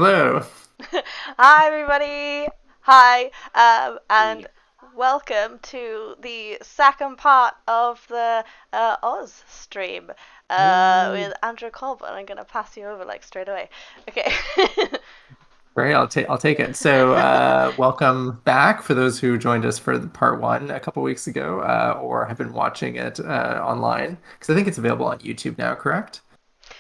Hello. Hi, everybody. Hi, and welcome to the second part of the Oz stream Woo. with Andrew Kolb, and I'm gonna pass you over like straight away. Okay. Great, I'll take it. So, welcome back for those who joined us for the part one a couple weeks ago, or have been watching it online, because I think it's available on YouTube now, correct?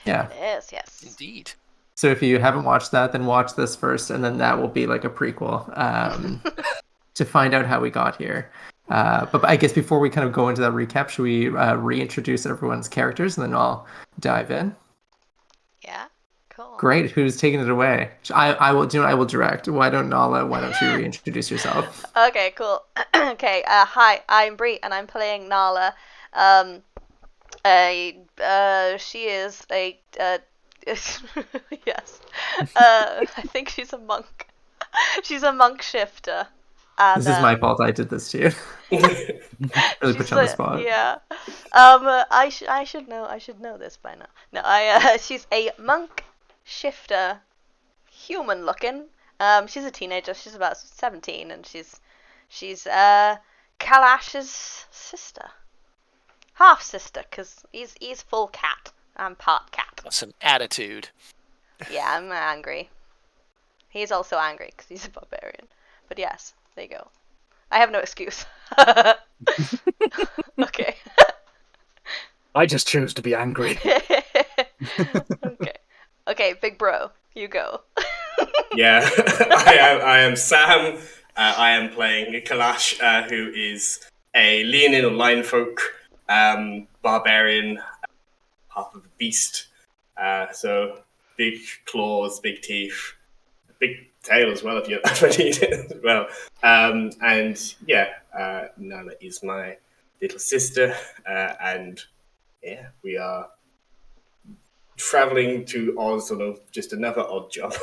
It Yeah. is, yes. Indeed. So if you haven't watched that, then watch this first, and then that will be like a prequel to find out how we got here. But I guess before we kind of go into that recap, should we reintroduce everyone's characters, and then I'll dive in? Yeah, cool. Great. Who's taking it away? I will do. I will direct. Why don't Nala? Why don't you reintroduce yourself? Okay, cool. Okay, hi, I'm Bree, and I'm playing Nala. Um, she is a yes. I think she's a monk. She's a monk shifter, and This is my fault. I did this to you. Really put she's you on the a spot. yeah. I should know this by now. No, I she's a monk shifter, human looking. She's a teenager. She's about 17, and she's Kalash's sister, half sister, cause he's full cat. I'm part cat. Some attitude. Yeah, I'm angry. He's also angry because he's a barbarian. But yes, there you go. I have no excuse. Okay. I just choose to be angry. Okay. Okay, big bro, you go. Yeah, I am Sam. I am playing Kalash, who is a Leonin or Lion folk barbarian, half of a beast. So big claws, big teeth, big tail as well if you ever need it as well. And yeah, Nana is my little sister, and yeah, we are traveling to Oz on just another odd job.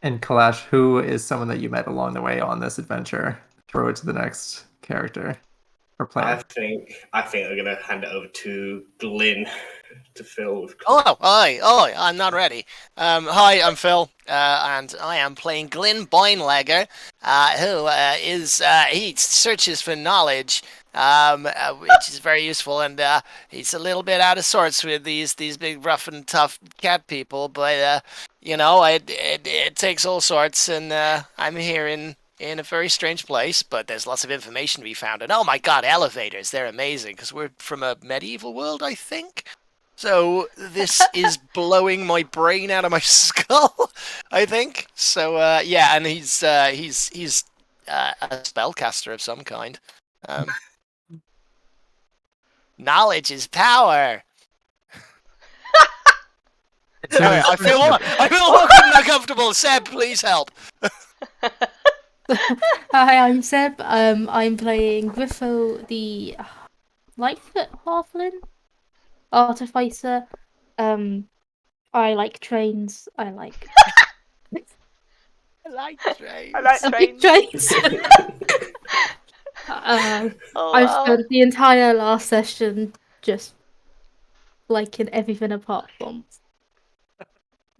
And Kalash, who is someone that you met along the way on this adventure? Throw it to the next character or I player. think I'm gonna hand it over to Glyn to fill with. Oh, hi, I'm not ready. Hi, I'm Phil, and I am playing Glyn Boinlegger, who he searches for knowledge, which is very useful, and he's a little bit out of sorts with these big, rough and tough cat people, but it takes all sorts, and I'm here in a very strange place, but there's lots of information to be found. And oh my god, elevators, they're amazing, because we're from a medieval world, I think. So this is blowing my brain out of my skull, I think. So yeah, and he's a spellcaster of some kind. Um, knowledge is power. Sorry, I feel awkward and uncomfortable. Seb, please help. Hi, I'm Seb. I'm playing Griffo, the Lightfoot Halfling Artificer. I like trains. I like I like trains. I like trains. trains. Oh, I've wow. spent the entire last session just liking everything apart from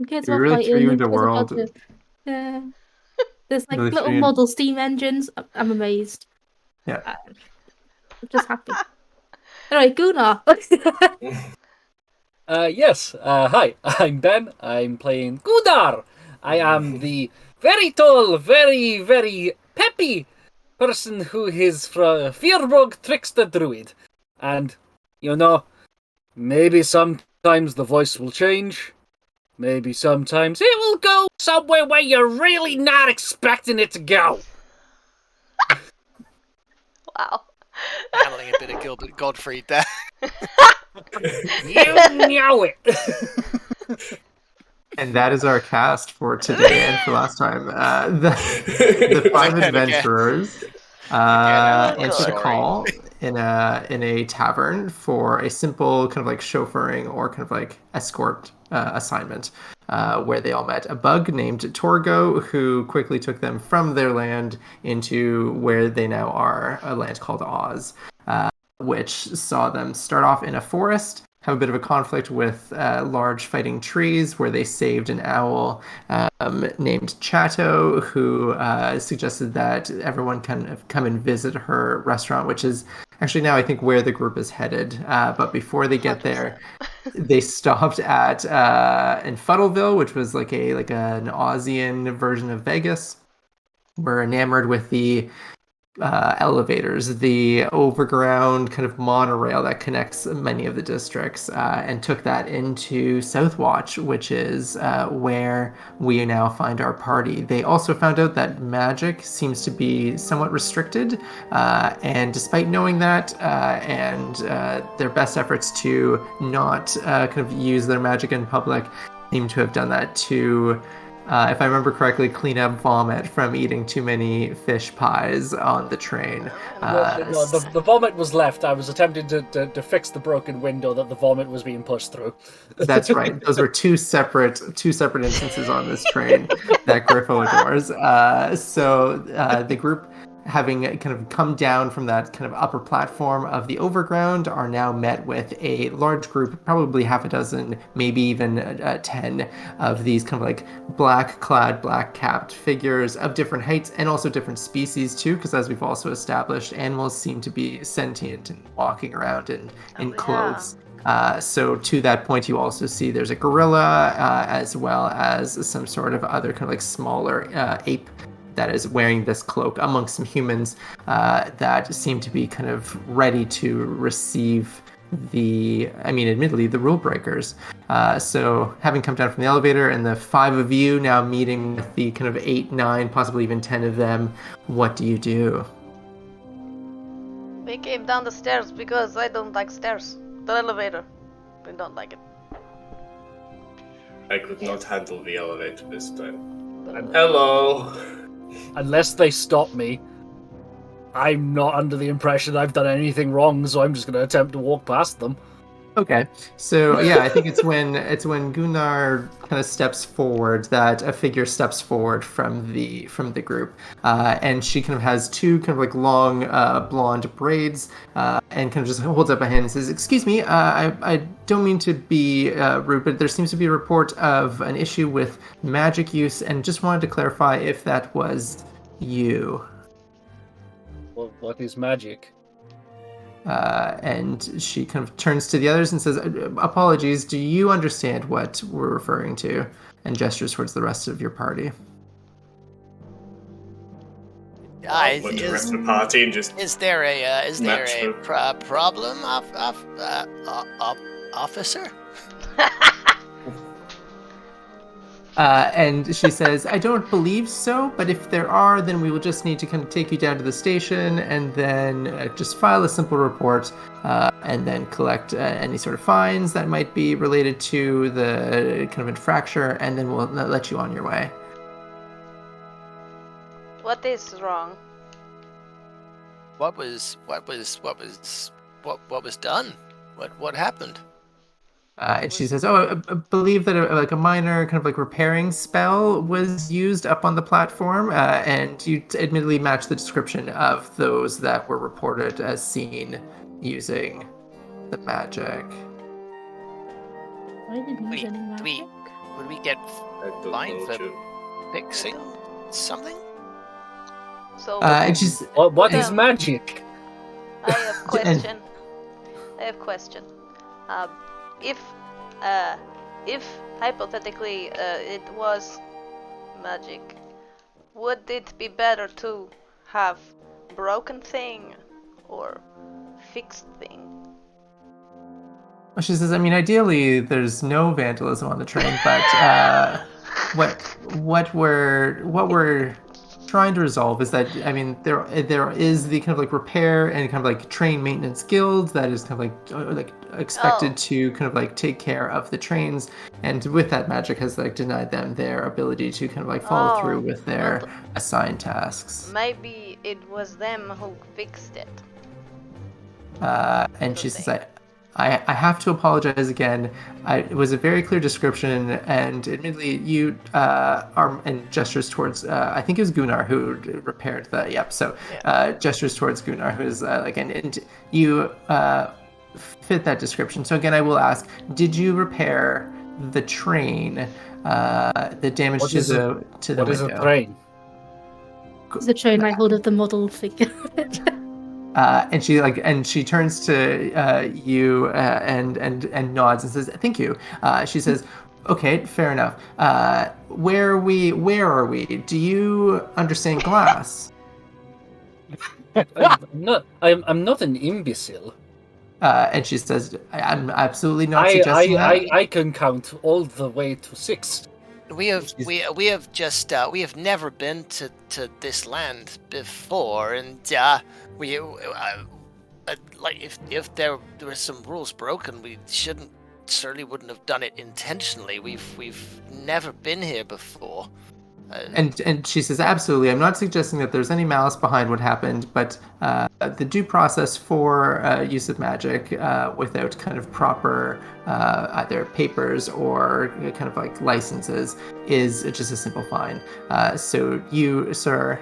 kids We are really threw fighting you and into there's a bunch world. of there's like Really threw little you in. model steam engines. I'm amazed. Yeah. I'm just happy. Anyway, Gunnar. Yes, hi, I'm Ben. I'm playing Gudar. I am the very tall, very, very peppy person who is from Firbolg Trickster Druid. And, maybe sometimes the voice will change. Maybe sometimes it will go somewhere where you're really not expecting it to go. Wow. Handling a bit of Gilbert Gottfried there. You know it. And that is our cast for today and for last time. The five Again. adventurers I'm answered a sorry. call in a tavern for a simple kind of like chauffeuring or kind of like escort assignment, where they all met a bug named Torgo, who quickly took them from their land into where they now are, a land called Oz, which saw them start off in a forest have a bit of a conflict with large fighting trees, where they saved an owl named Chato, who suggested that everyone can come and visit her restaurant, which is actually now I think where the group is headed. But before they get there, they stopped at in Fuddleville, which was like an Aussian version of Vegas. We're enamored with the elevators, the overground kind of monorail that connects many of the districts, and took that into Southwatch, which is where we now find our party. They also found out that magic seems to be somewhat restricted, and despite knowing that and their best efforts to not kind of use their magic in public, seem to have done that to if I remember correctly, clean up vomit from eating too many fish pies on the train. No, the vomit was left. I was attempting to fix the broken window that the vomit was being pushed through. That's right. Those were two separate instances on this train that Griffo adores. So the group, having kind of come down from that kind of upper platform of the overground, are now met with a large group, probably half a dozen, maybe even 10 of these kind of like black-clad, black-capped figures of different heights and also different species too, because as we've also established, animals seem to be sentient and walking around in clothes. So to that point, you also see there's a gorilla as well as some sort of other kind of like smaller ape that is wearing this cloak amongst some humans that seem to be kind of ready to receive admittedly, the rule breakers. So having come down from the elevator and the 5 of you now meeting with the kind of 8, 9, possibly even 10 of them, what do you do? We came down the stairs because I don't like stairs. The elevator. I don't like it. I could not handle the elevator this time. Hello! Unless they stop me, I'm not under the impression I've done anything wrong, so I'm just going to attempt to walk past them. Okay, so yeah, I think it's when Gunnar kind of steps forward that a figure steps forward from the group, and she kind of has 2 kind of like long blonde braids, and kind of just holds up a hand and says, "Excuse me, I don't mean to be rude, but there seems to be a report of an issue with magic use, and just wanted to clarify if that was you." Well, what is magic? And she kind of turns to the others and says, "Apologies, do you understand what we're referring to?" And gestures towards the rest of your party. Went to the rest of the party and just Is there a match them. problem, officer? And she says, "I don't believe so, but if there are, then we will just need to kind of take you down to the station and then just file a simple report and then collect any sort of fines that might be related to the kind of infraction, and then we'll let you on your way." What is wrong? What was done? What happened? And she says, "Oh, I believe that a minor kind of like repairing spell was used up on the platform, and you admittedly match the description of those that were reported as seen using the magic." Why did he use any magic? Would we get I don't fined know, for Jim. fixing something? So And she's What is magic? I have question. If hypothetically it was magic, would it be better to have broken thing or fixed thing? Well, she says, ideally there's no vandalism on the train, but what we're trying to resolve is that there is the kind of like repair and kind of like train maintenance guild that is kind of like expected to kind of like take care of the trains, and with that, magic has like denied them their ability to kind of like follow through with their assigned tasks. Maybe it was them who fixed it. And she says, I have to apologize again. It was a very clear description, and admittedly, you are, and gestures towards, I think it was Gunnar who repaired the, gestures towards Gunnar, who's and you fit that description. So again, I will ask: did you repair the train? The damage What to is the What is a window. train? The train I hold of the model figure. And she turns to you and nods and says, "Thank you." She says, "Okay, fair enough. Where are we? Do you understand glass?" I'm not an imbecile. And she says, "I'm absolutely not suggesting that." I can count all the way to 6. We have never been to this land before, and like if there were some rules broken, we certainly wouldn't have done it intentionally. We've never been here before. And she says, absolutely. I'm not suggesting that there's any malice behind what happened, but the due process for use of magic without kind of proper either papers or kind of like licenses is just a simple fine. So you, sir,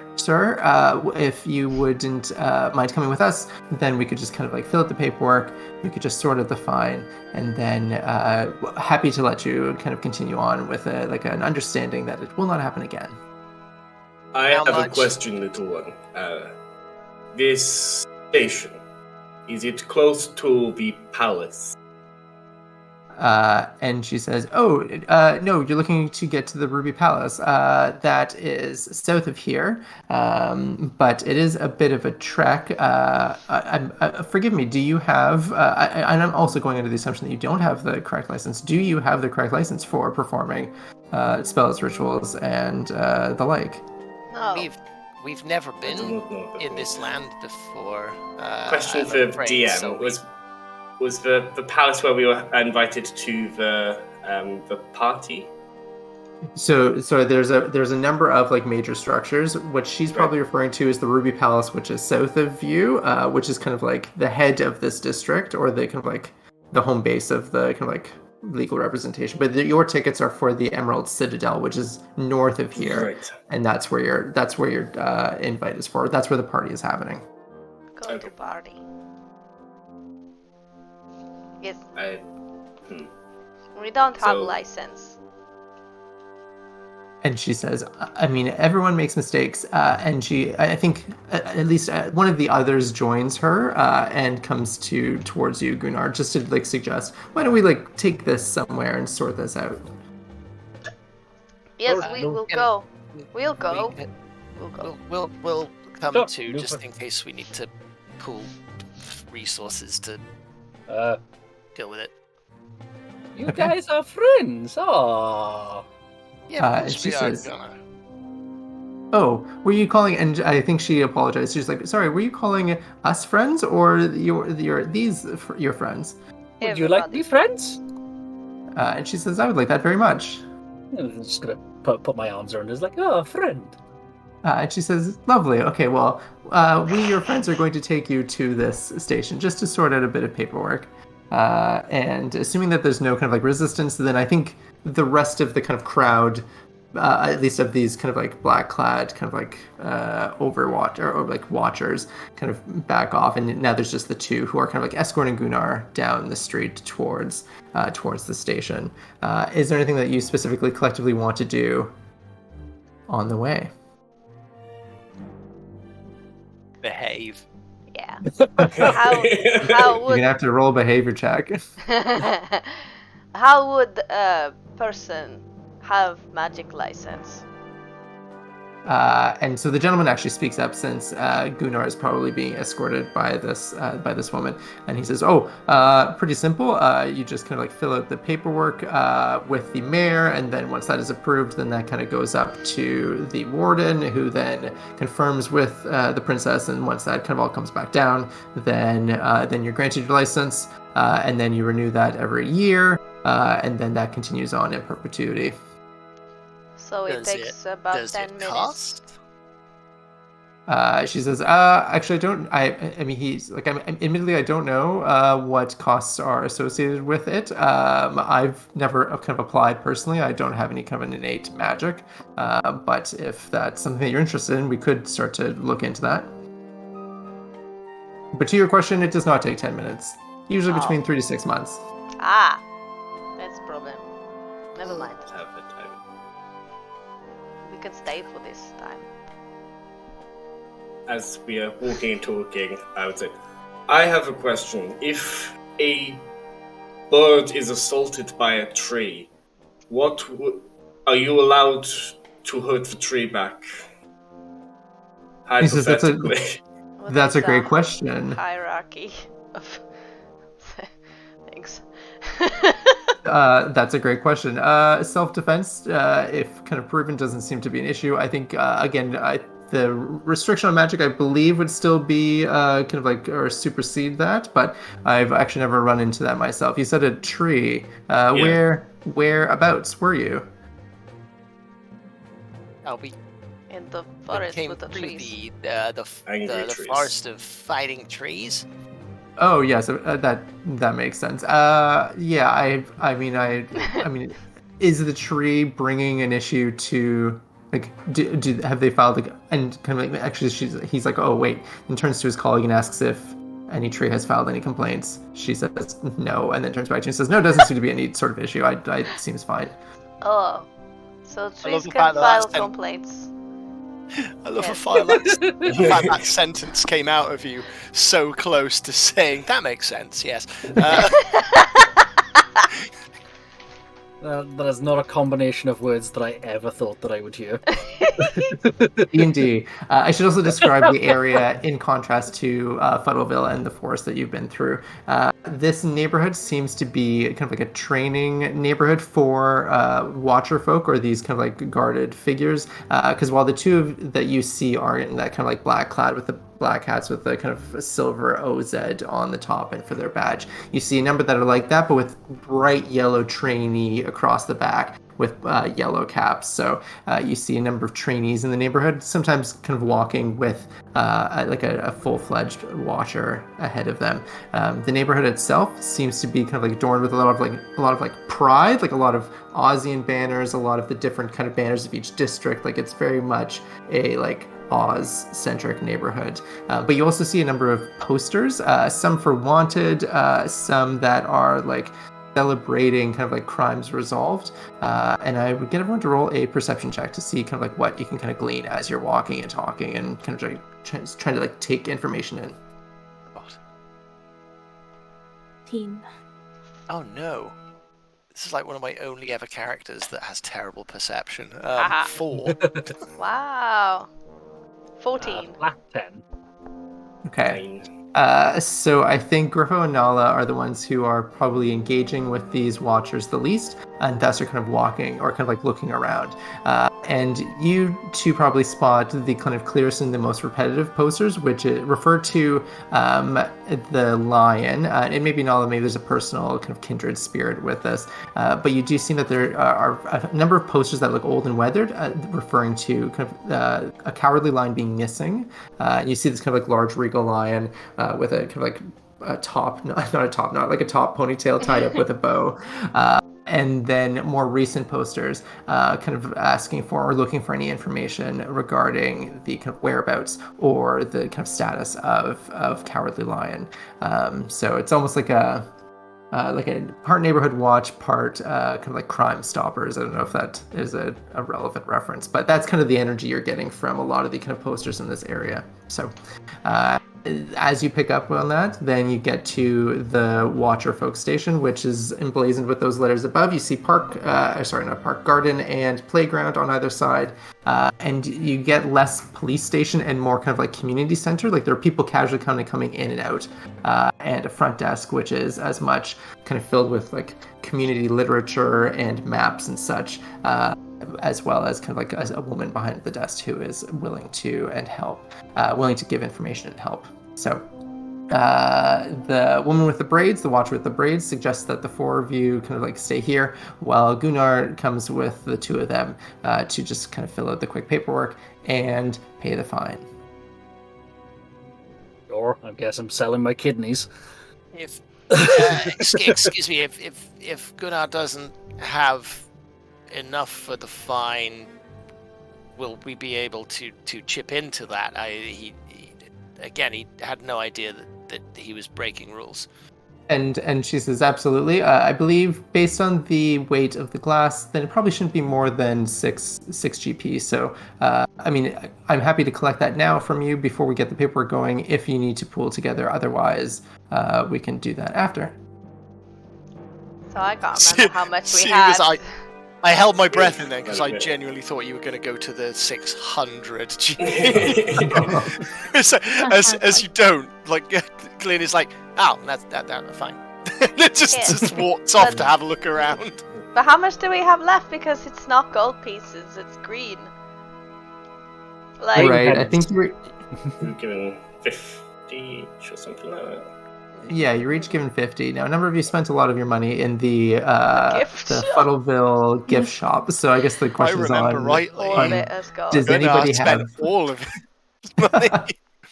if you wouldn't mind coming with us, then we could just kind of like fill out the paperwork. We could just sort out the fine, and then happy to let you kind of continue on with an understanding that it will not happen again. I How have a much? question, little one. This station, is it close to the palace? And she says, "Oh, no, you're looking to get to the Ruby Palace. That is south of here, but it is a bit of a trek. Forgive me, do you have, and I'm also going under the assumption that you don't have the correct license. Do you have the correct license for performing spells, rituals, and the like?" No. We've never I been do not know that. in this land before. Question I'm for afraid, DM. so Was the palace where we were invited to the party? So there's a number of like major structures. What she's probably referring to is the Ruby Palace, which is south of you, which is kind of like the head of this district, or the kind of like the home base of the kind of like legal representation. But your tickets are for the Emerald Citadel, which is north of here, Right. and that's where your invite is for. That's where the party is happening. Going to party. Yes, we don't have So- license. And she says, I mean, everyone makes mistakes. And I think at least one of the others joins her and comes towards you, Gunnar, just to like suggest, why don't we like take this somewhere and sort this out? Yes, Or we no, will can- go. We'll go. we- We'll go. We'll come Sure, to no just problem. in case we need to pool resources to deal with it. You Okay. guys are friends. Oh. Yeah, of course she we are says- gonna. Oh, were you calling? And I think she apologized. She's like, sorry, were you calling us friends or your friends? Would you like to be friends? And she says, I would like that very much. I'm just gonna put my arms around her. It's like, oh, friend. And she says, lovely. Okay, well, we, your friends, are going to take you to this station just to sort out a bit of paperwork. And assuming that there's no kind of like resistance, then I think the rest of the kind of crowd, at least of these kind of like black clad kind of like overwatch or like watchers, kind of back off. And now there's just the two who are kind of like escorting Gunnar down the street towards the station. Is there anything that you specifically collectively want to do on the way? Yeah. Behave. How You're would gonna have to roll a behavior check. how would a person have magic license? And so the gentleman actually speaks up, since Gunnar is probably being escorted by this woman, and he says, "Oh, pretty simple. You just kind of like fill out the paperwork with the mayor, and then once that is approved, then that kind of goes up to the warden, who then confirms with the princess, and once that kind of all comes back down, then you're granted your license, and then you renew that every year, and then that continues on in perpetuity." So it takes about Does 10 it minutes. cost? She says, actually, I don't. I mean, he's like, admittedly, I don't know what costs are associated with it. I've never kind of applied personally. I don't have any kind of an innate magic. But if that's something that you're interested in, we could start to look into that. But to your question, it does not take 10 minutes. Usually Oh. between 3 to 6 months. Ah, that's a problem. Never mind. Have a time. We can stay for this time. As we are walking and talking, I would say, I have a question. If a bird is assaulted by a tree, are you allowed to hurt the tree back? He says Hypothetically. Well, that's a there's great question. Hierarchy of things. That's a great question. Self-defense, if kind of proven, doesn't seem to be an issue. I think, again, the restriction on magic, I believe, would still be kind of like, or supersede that, but I've actually never run into that myself. You said a tree. Whereabouts were you? We In the forest came with the through trees. Angry the trees. forest of fighting trees. Oh yes, that makes sense. Yeah, I mean, is the tree bringing an issue to like have they filed like and kind of like actually he's like, oh wait, and turns to his colleague and asks if any tree has filed any complaints. She says no, and then turns back to him and says no, it doesn't seem to be any sort of issue. I seems fine. Oh, so trees the can fact that file that's complaints. I love Yes. the fact that sentence came out of you so close to saying that makes sense. Yes. That is not a combination of words that I ever thought that I would hear. D&D. I should also describe the area in contrast to Fuddleville and the forest that you've been through. This neighborhood seems to be kind of like a training neighborhood for watcher folk, or these kind of like guarded figures. Because while the two that you see are in that kind of like black clad with the black hats with the kind of silver OZ on the top and for their badge, you see a number that are like that, but with bright yellow trainee across the back with yellow caps. So you see a number of trainees in the neighborhood, sometimes kind of walking with like a full-fledged watcher ahead of them. The neighborhood itself seems to be kind of like adorned with a lot of pride, like a lot of Aussian banners, a lot of the different kind of banners of each district. Like it's very much a like Oz-centric neighborhood. But you also see a number of posters, some for wanted, some that are like celebrating kind of like crimes resolved. And I would get everyone to roll a perception check to see kind of like what you can kind of glean as you're walking and talking and kind of trying to like take information in. God. 18. Oh no. This is like one of my only ever characters that has terrible perception. Aha. 4. Wow. 14. Flat 10. Okay. 9. So I think Griffo and Nala are the ones who are probably engaging with these watchers the least, and thus are kind of walking or kind of like looking around. And you two probably spot the kind of clearest and the most repetitive posters, which refer to the lion. And maybe Nala, maybe there's a personal kind of kindred spirit with this. But you do see that there are a number of posters that look old and weathered, referring to kind of a cowardly lion being missing. You see this kind of like large regal lion with a kind of like a top, not a top knot, like a top ponytail tied up with a bow. And then more recent posters kind of asking for or looking for any information regarding the kind of whereabouts or the kind of status of Cowardly Lion. So it's almost like a part neighborhood watch, part kind of like Crime Stoppers. I don't know if that is a relevant reference, but that's kind of the energy you're getting from a lot of the kind of posters in this area. So as you pick up on that, then you get to the Watcher Folk Station, which is emblazoned with those letters above. You see garden and playground on either side. And you get less police station and more kind of like community center. Like there are people casually kind of coming in and out, and a front desk, which is as much kind of filled with like community literature and maps and such, as well as kind of like a woman behind the desk who is willing to give information and help. So the woman with the braids, the watcher with the braids, suggests that the four of you kind of like stay here while Gunnar comes with the two of them to just kind of fill out the quick paperwork and pay the fine. Or I guess I'm selling my kidneys. If excuse me, if Gunnar doesn't have enough for the fine, will we be able to chip into that? He had no idea that he was breaking rules. And she says, absolutely. I believe based on the weight of the glass, then it probably shouldn't be more than six GP. So, I mean, I'm happy to collect that now from you before we get the paperwork going if you need to pool together. Otherwise, we can do that after. So I can't remember how much we Seeing had. as I held my breath in there because I genuinely thought you were going to go to the 600 as you don't. Like, Glyn is like, oh, that's fine. just walks off to have a look around. But how much do we have left? Because it's not gold pieces, it's green. Like, Right, I think We're given 50 each or something like that. Yeah, you're each given 50. Now, a number of you spent a lot of your money in the gift shop. Fuddleville gift shop. So I guess the I question is remember on rightly. all of it has gold. Does anybody spend have all of it? Money.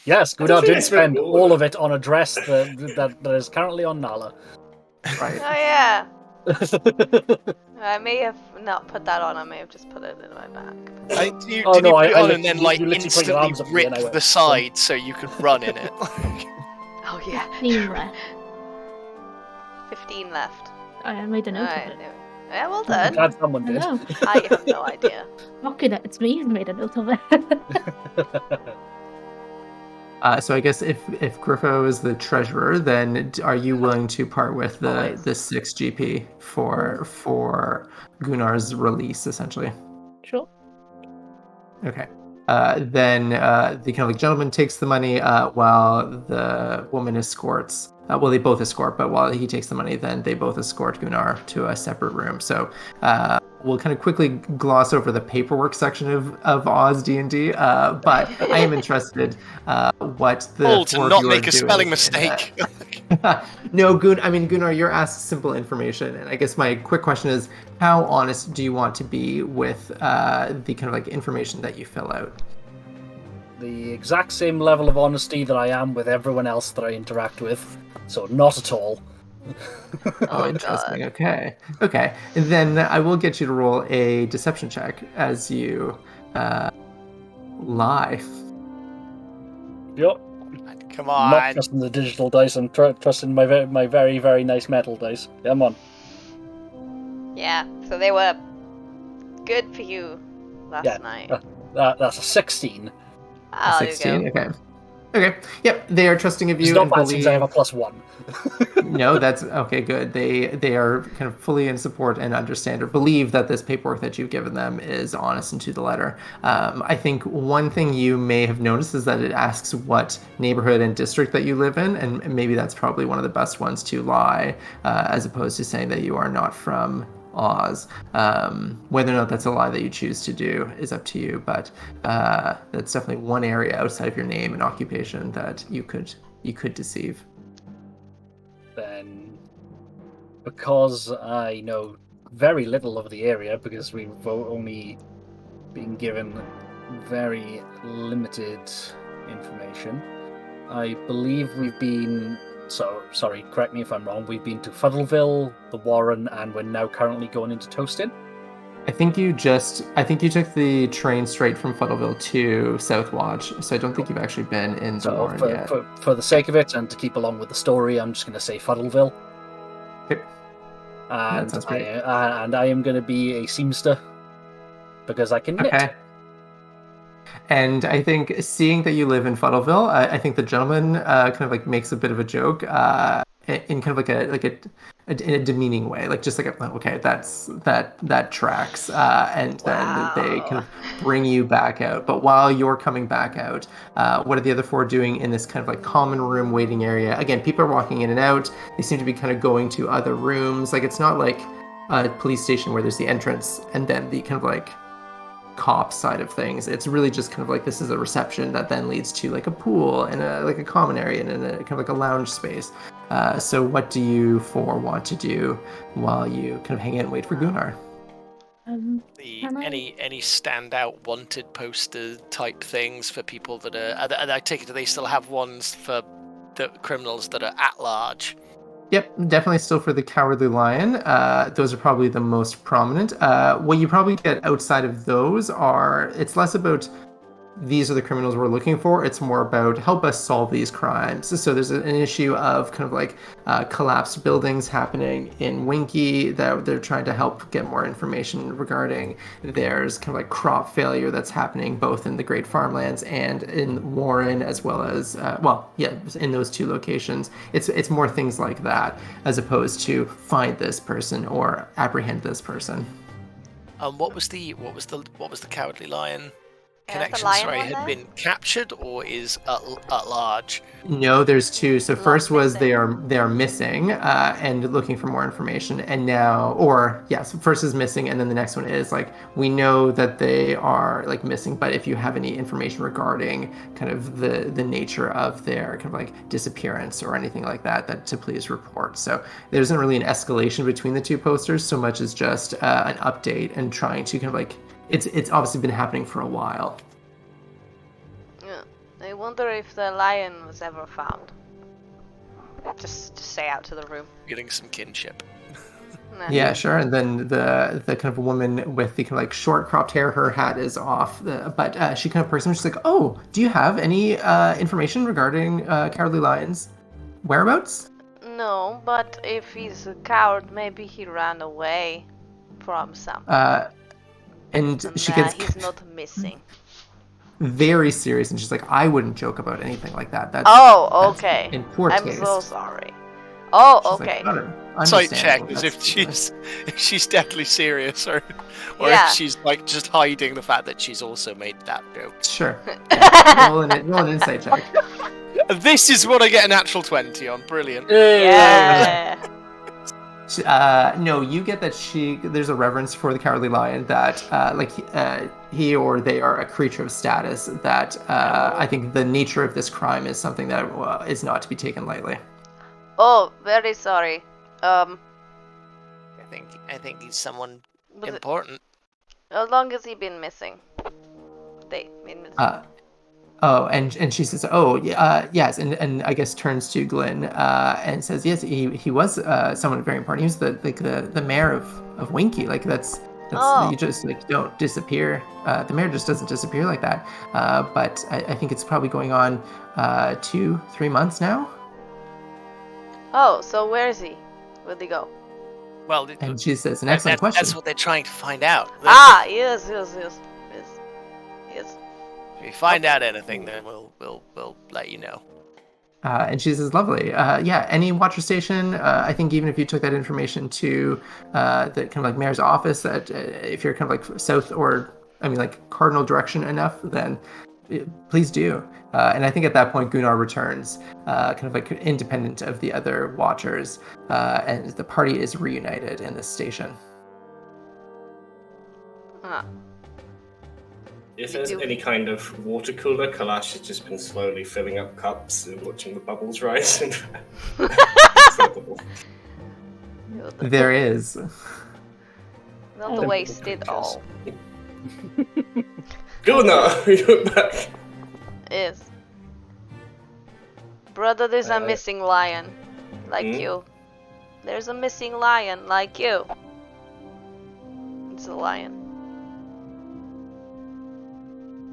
Yes, I Gudar think I did spent spend all of it on a dress that is currently on Nala. right? Oh yeah. I may have not put that on. I may have just put it in my bag. Did you Oh, put no, it I on and then literally- you literally put your instantly arms up to me and I rip went, the side so you could run in it? Oh yeah. 15 left. 15 left. I made a note Alright. of it. Yeah, well I'm done. glad someone I did. know. I have no idea. Mocking it. It's me who made a note of it. So I guess if Griffo is the treasurer, then are you willing to part with Always. the 6 GP for Gunnar's release, essentially? Sure. Okay. Then the kind of like gentleman takes the money while the woman escorts. Well, they both escort, but while he takes the money, then they both escort Gunnar to a separate room. So we'll kind of quickly gloss over the paperwork section of Oz D&D, but I am interested what the Hold to four of not you make are a doing spelling in mistake. No, Gunnar, you're asked simple information, and I guess my quick question is, how honest do you want to be with the kind of like information that you fill out? The exact same level of honesty that I am with everyone else that I interact with, so not at all. Oh, interesting. God. Okay. And then I will get you to roll a deception check as you lie. Yep. Come I'm not on. trusting the digital dice, I'm trusting my very, very nice metal dice. Come on. Yeah, so they were good for you last night. That's a 16. Oh, 16. Okay. Yep. They are trusting of It's you not and bad since I have a believe. +1. No, that's okay. Good. They are kind of fully in support and understand or believe that this paperwork that you've given them is honest and to the letter. I think one thing you may have noticed is that it asks what neighborhood and district that you live in, and maybe that's probably one of the best ones to lie, as opposed to saying that you are not from Oz. Whether or not that's a lie that you choose to do is up to you, but that's definitely one area outside of your name and occupation that you could deceive. Then, because I know very little of the area, because we've only been given very limited information, I believe we've been... So, sorry, correct me if I'm wrong. We've been to Fuddleville, the Warren, and we're now currently going into Toastin. I think you took the train straight from Fuddleville to Southwatch, so I don't think you've actually been in the Warren yet. For the sake of it, and to keep along with the story, I'm just going to say Fuddleville. Okay. And sounds great. I am going to be a seamster, because I can knit. Okay. And I think seeing that you live in Fuddleville, I think the gentleman kind of like makes a bit of a joke in kind of like in a demeaning way, like just like okay, that tracks, and then they kind of bring you back out. But while you're coming back out, what are the other four doing in this kind of like common room waiting area? Again, people are walking in and out. They seem to be kind of going to other rooms. Like it's not like a police station where there's the entrance and then the kind of like cop side of things. It's really just kind of like this is a reception that then leads to like a pool and like a common area and a kind of like a lounge space. So what do you four want to do while you kind of hang out and wait for Gunnar? Any standout wanted poster type things for people that are I take it, do they still have ones for the criminals that are at large? Yep, definitely still for the Cowardly Lion. Those are probably the most prominent. What you probably get outside of those it's less about these are the criminals we're looking for. It's more about help us solve these crimes. So there's an issue of kind of like collapsed buildings happening in Winky that they're trying to help get more information regarding. There's kind of like crop failure that's happening both in the Great Farmlands and in Warren, as well as in those two locations. It's more things like that as opposed to find this person or apprehend this person. What was the Cowardly Lion connection? lion Sorry, one had there? been captured or is at large? No, there's two. So first was missing. they are missing and looking for more information, and first is missing, and then the next one is like we know that they are like missing, but if you have any information regarding kind of the nature of their kind of like disappearance or anything like that, that to please report. So there isn't really an escalation between the two posters so much as just an update and trying to kind of like it's obviously been happening for a while. Yeah. I wonder if the lion was ever found. Just say out to the room. Getting some kinship. Nah. Yeah, sure. And then the kind of woman with the kind of like short cropped hair, her hat is off, but she kind of person. She's like, "Oh, do you have any information regarding Cowardly Lion's whereabouts?" No, but if he's a coward, maybe he ran away from something. And And she gets he's not missing. very serious, and she's like, "I wouldn't joke about anything like that. That's Okay. in poor I'm taste." so sorry. Oh, She's okay. Like, Sight check understandable. as That's- if she's deadly serious, or Yeah. if she's like just hiding the fact that she's also made that joke. Sure. Roll an insight check. This is what I get a natural 20 on. Brilliant. Yeah. No, you get that there's a reverence for the Cowardly Lion that he or they are a creature of status that I think the nature of this crime is something that is not to be taken lightly. Oh, very sorry. I think he's someone But important. how long has he been missing? They been missing. And she says, yes, and I guess turns to Glenn and says, yes, he was someone very important. He was the mayor of Winky. Like that's you just like don't disappear. The mayor just doesn't disappear like that. But I think it's probably going on 2-3 months now. Oh, so where is he? Where'd he go? Well, And she says, an excellent question. That's what they're trying to find out. Yes. If we find out anything, then we'll let you know. And she says, lovely. Any watcher station. I think even if you took that information to the kind of like mayor's office, that if you're kind of like south or like cardinal direction enough, then please do. And I think at that point Gunnar returns, kind of like independent of the other watchers, and the party is reunited in this station. If there's any kind of water cooler, Kalash has just been slowly filling up cups and watching the bubbles rise. There is. Not to waste it all. Gunnar, you're back. Yes. Brother, there's a missing lion. Like you. There's a missing lion like you. It's a lion.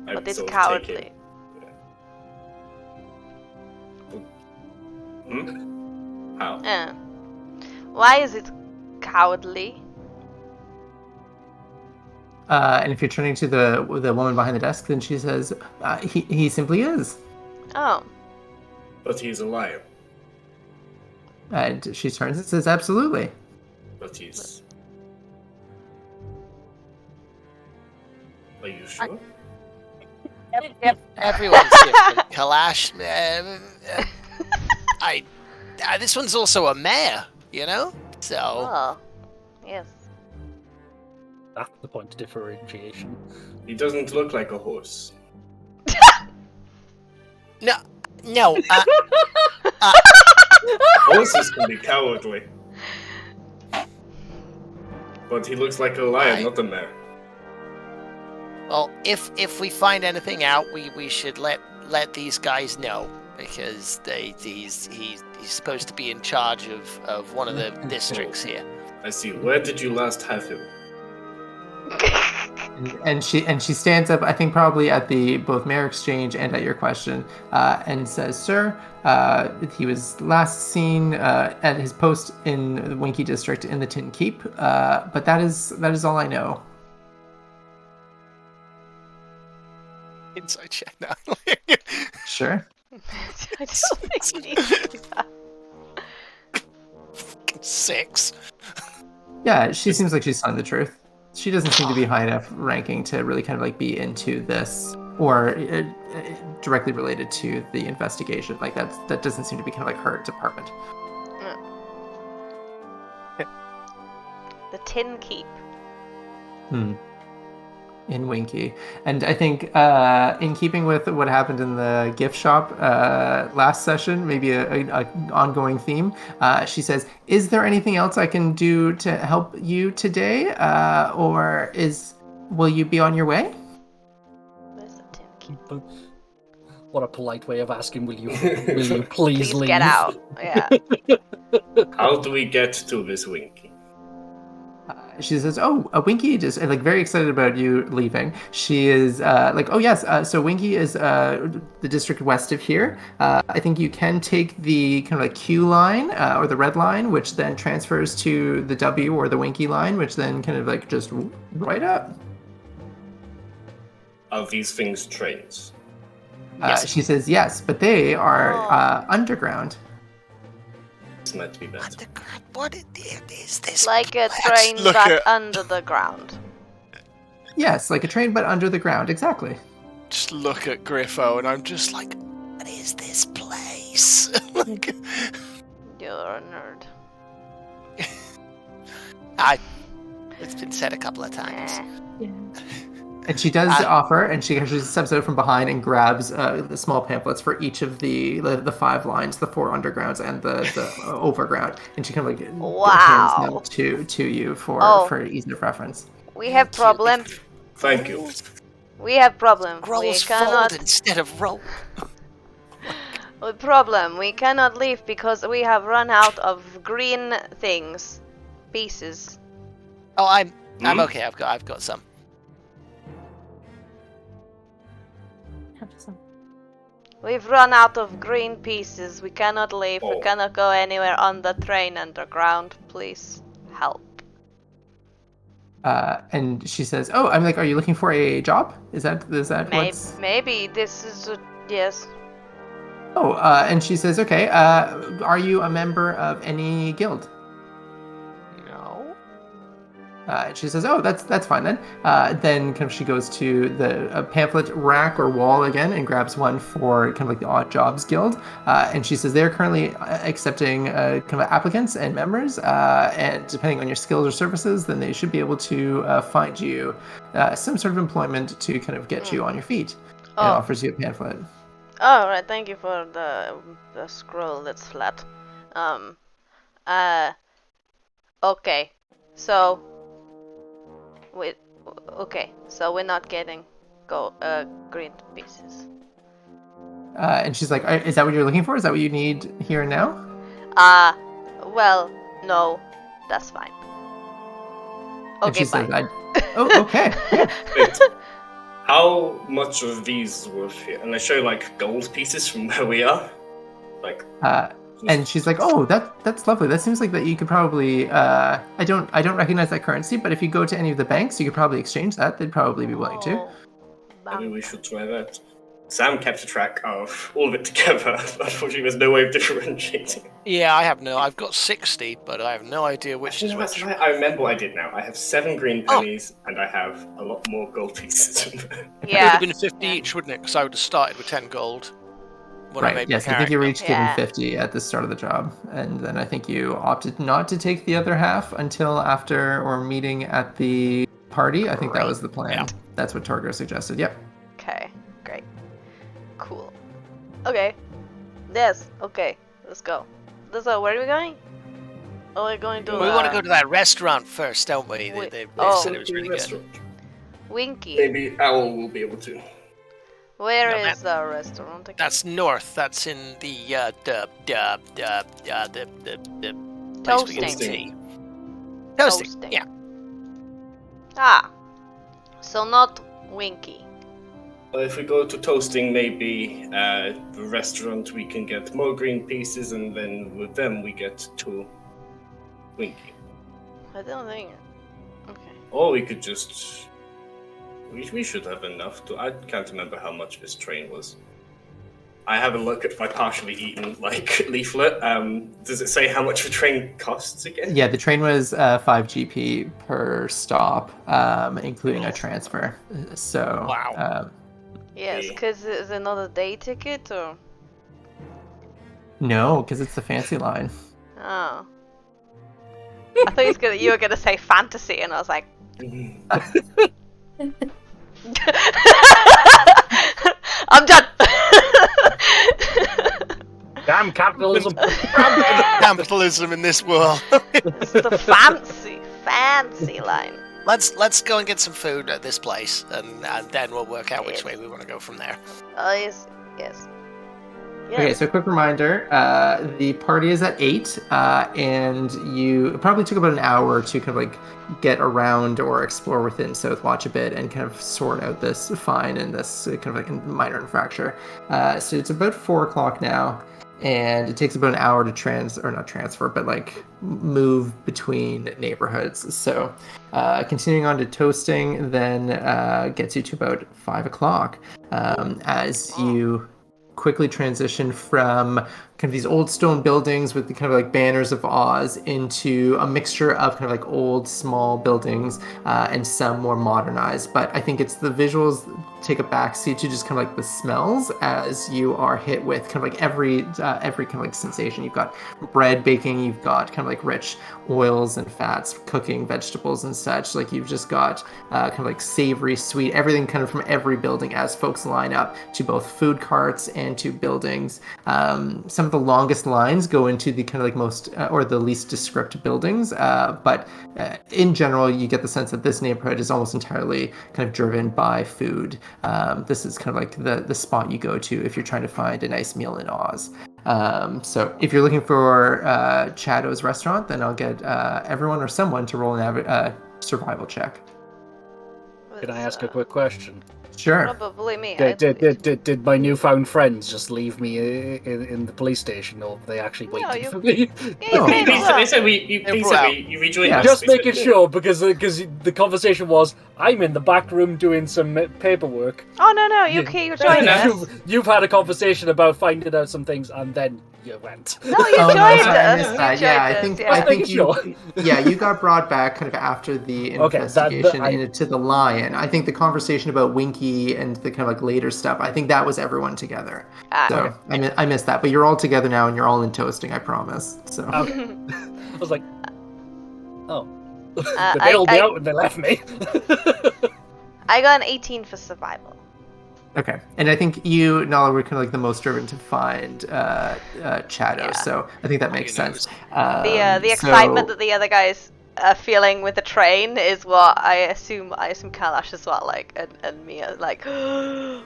But it's cowardly. How? Why is it cowardly? And if you're turning to the woman behind the desk, then she says, he simply is. Oh. But he's a lion. And she turns and says, absolutely. But he's... Are you sure? Everyone's different. Kalash, this one's also a mare, you know? So... Oh. Yes. That's the point of differentiation. He doesn't look like a horse. No. Horses can be cowardly. But he looks like a lion, not a mare. Well, if we find anything out, we should let these guys know, because he's supposed to be in charge of one of the districts here. I see. Where did you last have him? And she stands up, I think probably at the both mayor exchange and at your question, and says, "Sir, he was last seen at his post in the Winky district in the Tin Keep, but that is all I know." Inside check now. Sure. I don't think you need to do that. 6. Yeah, she seems like she's telling the truth. She doesn't seem to be high enough ranking to really kind of like be into this or directly related to the investigation. Like that doesn't seem to be kind of like her department. The Tin Keep. In Winky. And I think in keeping with what happened in the gift shop last session, maybe a ongoing theme, she says, "Is there anything else I can do to help you today? Or will you be on your way?" Where's the Tin Keep? What a polite way of asking, will you please leave? Get out. Yeah. How do we get to this Winky? She says, "Oh, Winky is like very excited about you leaving." She is like, "Oh yes, so Winky is the district west of here. I think you can take the kind of like Q line or the red line, which then transfers to the W or the Winky line, which then kind of like just right up." Are these things trains? Yes. She says, "Yes, but they are underground." It's meant to be better. Underground? What is this? Like a place? train Look but at- under the ground. Yes, like a train, but under the ground. Exactly. Just look at Griffo, and I'm just like, what is this place? Like, You're a nerd. it's been said a couple of times. Eh. Yeah. And she does offer, and she actually steps out from behind and grabs the small pamphlets for each of the 5 lines, the 4 undergrounds and the overground, and she kind of like hands them to you for ease of reference. We have problem. Thank you. We have problem. Scrolls We cannot. fold instead of roll. Problem. We cannot leave because we have run out of green things, pieces. Oh, I'm okay. I've got some. Have some. We've run out of green pieces. We cannot leave. We Oh. cannot go anywhere on the train underground. Please help. And she says, "Oh, I'm like, are you looking for a job? Is that what's?" Maybe this is yes. Oh, and she says, "Okay. Are you a member of any guild?" No. And she says, "Oh, that's fine then." Then kind of she goes to the pamphlet rack or wall again and grabs one for kind of like the Odd Jobs Guild. And she says they're currently accepting kind of applicants and members. And depending on your skills or services, then they should be able to find you some sort of employment to kind of get you on your feet. And Oh. offers you a pamphlet. Oh, right. Thank you for the scroll that's flat. Okay. So. So we're not getting green pieces. And she's like, "Is that what you're looking for? Is that what you need here and now?" Well, no, that's fine. And she Okay, bye. says, "Oh, okay." Yeah. Wait, how much of these worth here? And I show like gold pieces from where we are. Like, And she's like, "Oh, that's lovely. That seems like that you could probably. I don't recognize that currency, but if you go to any of the banks, you could probably exchange that. They'd probably be willing to." Oh, maybe we should try that. Sam kept a track of all of it together. Unfortunately, there's no way of differentiating. Yeah, I've got 60, but I have no idea which is which. I remember what I did now. I have 7 green pennies, and I have a lot more gold pieces. It would Yeah. have been 50 each, wouldn't it? Because I would have started with 10 gold. When I Right. made Yes, my I think you were character. each given Yeah. 50 at the start of the job, and then I think you opted not to take the other half until after or meeting at the party. I think that was the plan. Yeah. That's what Torgo suggested. Yep. Okay, great. Cool. Okay. Yes, okay. Let's go. So, where are we going? Oh, we're going to We want to go to that restaurant first, don't we? Wait, They oh. said it was really good. Restaurant. Winky. Maybe Owl will be able to. Where No, is the restaurant again? That's north. That's in the place we get Toasting. tea. Toasting. Yeah. Ah. So not Winky. Well, if we go to toasting, maybe the restaurant, we can get more green pieces, and then with them we get 2 Winky. I don't think. Okay. Or we could just... We should have enough to... I can't remember how much this train was. I have a look at my partially eaten leaflet. Does it say how much the train costs again? Yeah, the train was 5 GP per stop, including a transfer. So, Wow. Yes, because it's another day ticket, or? No, because it's the fancy line. Oh. I thought you were gonna say fantasy, and I was like, I'm done. Damn capitalism! Capitalism in this world. It's the fancy line. Let's go and get some food at this place, and then we'll work out which way we want to go from there. Oh yes. Okay, so quick reminder, the party is at 8, and it probably took about an hour to kind of like get around or explore within Southwatch a bit and kind of sort out this fine and this kind of like minor infraction. So it's about 4 o'clock now, and it takes about an hour to move between neighborhoods. So continuing on to toasting then gets you to about 5 o'clock as you quickly transition from kind of these old stone buildings with the kind of like banners of Oz into a mixture of kind of like old small buildings and some more modernized. But I think it's the visuals take a backseat to just kind of like the smells as you are hit with kind of like every kind of like sensation. You've got bread baking, you've got kind of like rich oils and fats cooking, vegetables and such. Like you've just got kind of like savory, sweet, everything kind of from every building as folks line up to both food carts and to buildings. Some of the longest lines go into the kind of like most or the least descript buildings, but in general you get the sense that this neighborhood is almost entirely kind of driven by food. This is kind of like the spot you go to if you're trying to find a nice meal in Oz. So if you're looking for Chaddo's restaurant, then I'll get everyone or someone to roll a survival check. Can I ask a quick question? Sure. Probably me. Did my newfound friends just leave me in the police station, or they actually waited for me? They said we rejoined us. Just making sure, because the conversation was, I'm in the back room doing some paperwork. Oh no, you joined us. You've had a conversation about finding out some things, and then you went. No, you joined us. I missed that. I think Sure. you got brought back kind of after the investigation into the lion. I think the conversation about Winky and the kind of like later stuff, I think that was everyone together. So I missed that, but you're all together now and you're all in toasting, I promise. So okay. I was like, oh, they bailed me out and they left me. I got an 18 for survival. Okay, and I think you, Nala, were kind of like the most driven to find Chaddo, so I think that makes sense. The excitement that the other guys are feeling with the train is what I assume Kalash as well, like, and Mia, like, food.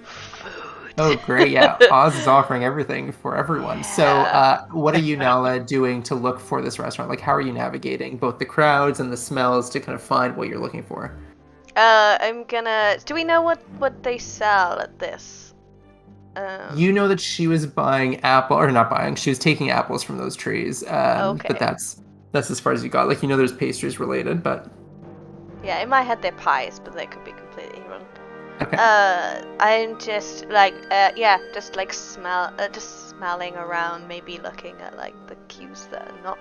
Oh, great, yeah, Oz is offering everything for everyone. So what are you, Nala, doing to look for this restaurant? Like, how are you navigating both the crowds and the smells to kind of find what you're looking for? I'm gonna... Do we know what they sell at this? You know that she was buying she was taking apples from those trees. Okay. But that's as far as you got. Like, you know there's pastries related, but... Yeah, in my head they're pies, but they could be completely wrong. Okay. I'm just like, just smelling around, maybe looking at like the queues that are not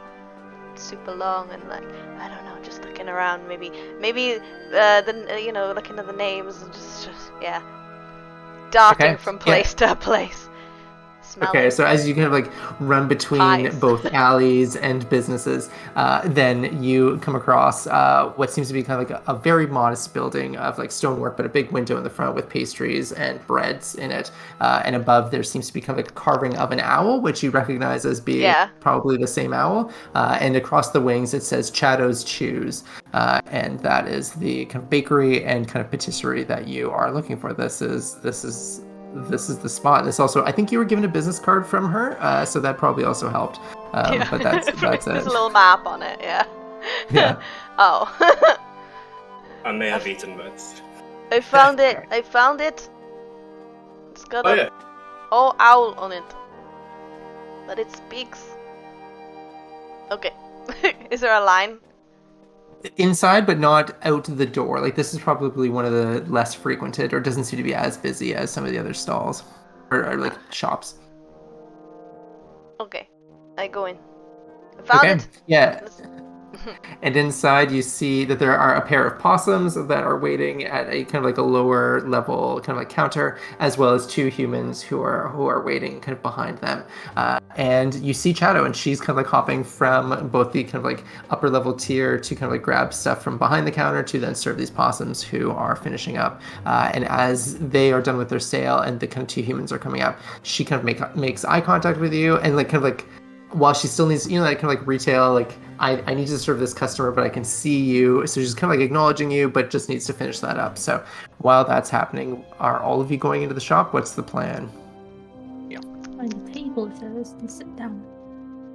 super long, and like, I don't know, just looking around, maybe looking at the names and just darting from place to place. Smelling. Okay, so as you kind of like run between both alleys and businesses, then you come across what seems to be kind of like a very modest building of like stonework, but a big window in the front with pastries and breads in it. And above there seems to be kind of like a carving of an owl, which you recognize as being probably the same owl. And across the wings it says Chaddo's Chews. And that is the kind of bakery and kind of patisserie that you are looking for. This is the spot. And this also, I think you were given a business card from her, so that probably also helped. But that's it. There's a little map on it, Yeah. Oh. I may have eaten that. I found it. I found it. It's got Oh a yeah. owl on it, but it speaks. Okay. Is there a line? Inside, but not out the door. Like, this is probably one of the less frequented, or doesn't seem to be as busy as some of the other stalls or like shops. Okay, I go in. I found Okay. it. Yeah. Let's- And inside you see that there are a pair of possums that are waiting at a kind of like a lower level kind of like counter, as well as two humans who are waiting kind of behind them. And you see Shadow, and she's kind of like hopping from both the kind of like upper level tier to kind of like grab stuff from behind the counter to then serve these possums who are finishing up. And as they are done with their sale and the kind of two humans are coming up, she kind of makes eye contact with you and like kind of like, while she still needs, like kind of like retail, like I need to serve this customer, but I can see you. So she's kind of like acknowledging you, but just needs to finish that up. So while that's happening, are all of you going into the shop? What's the plan? Find a table first and sit down.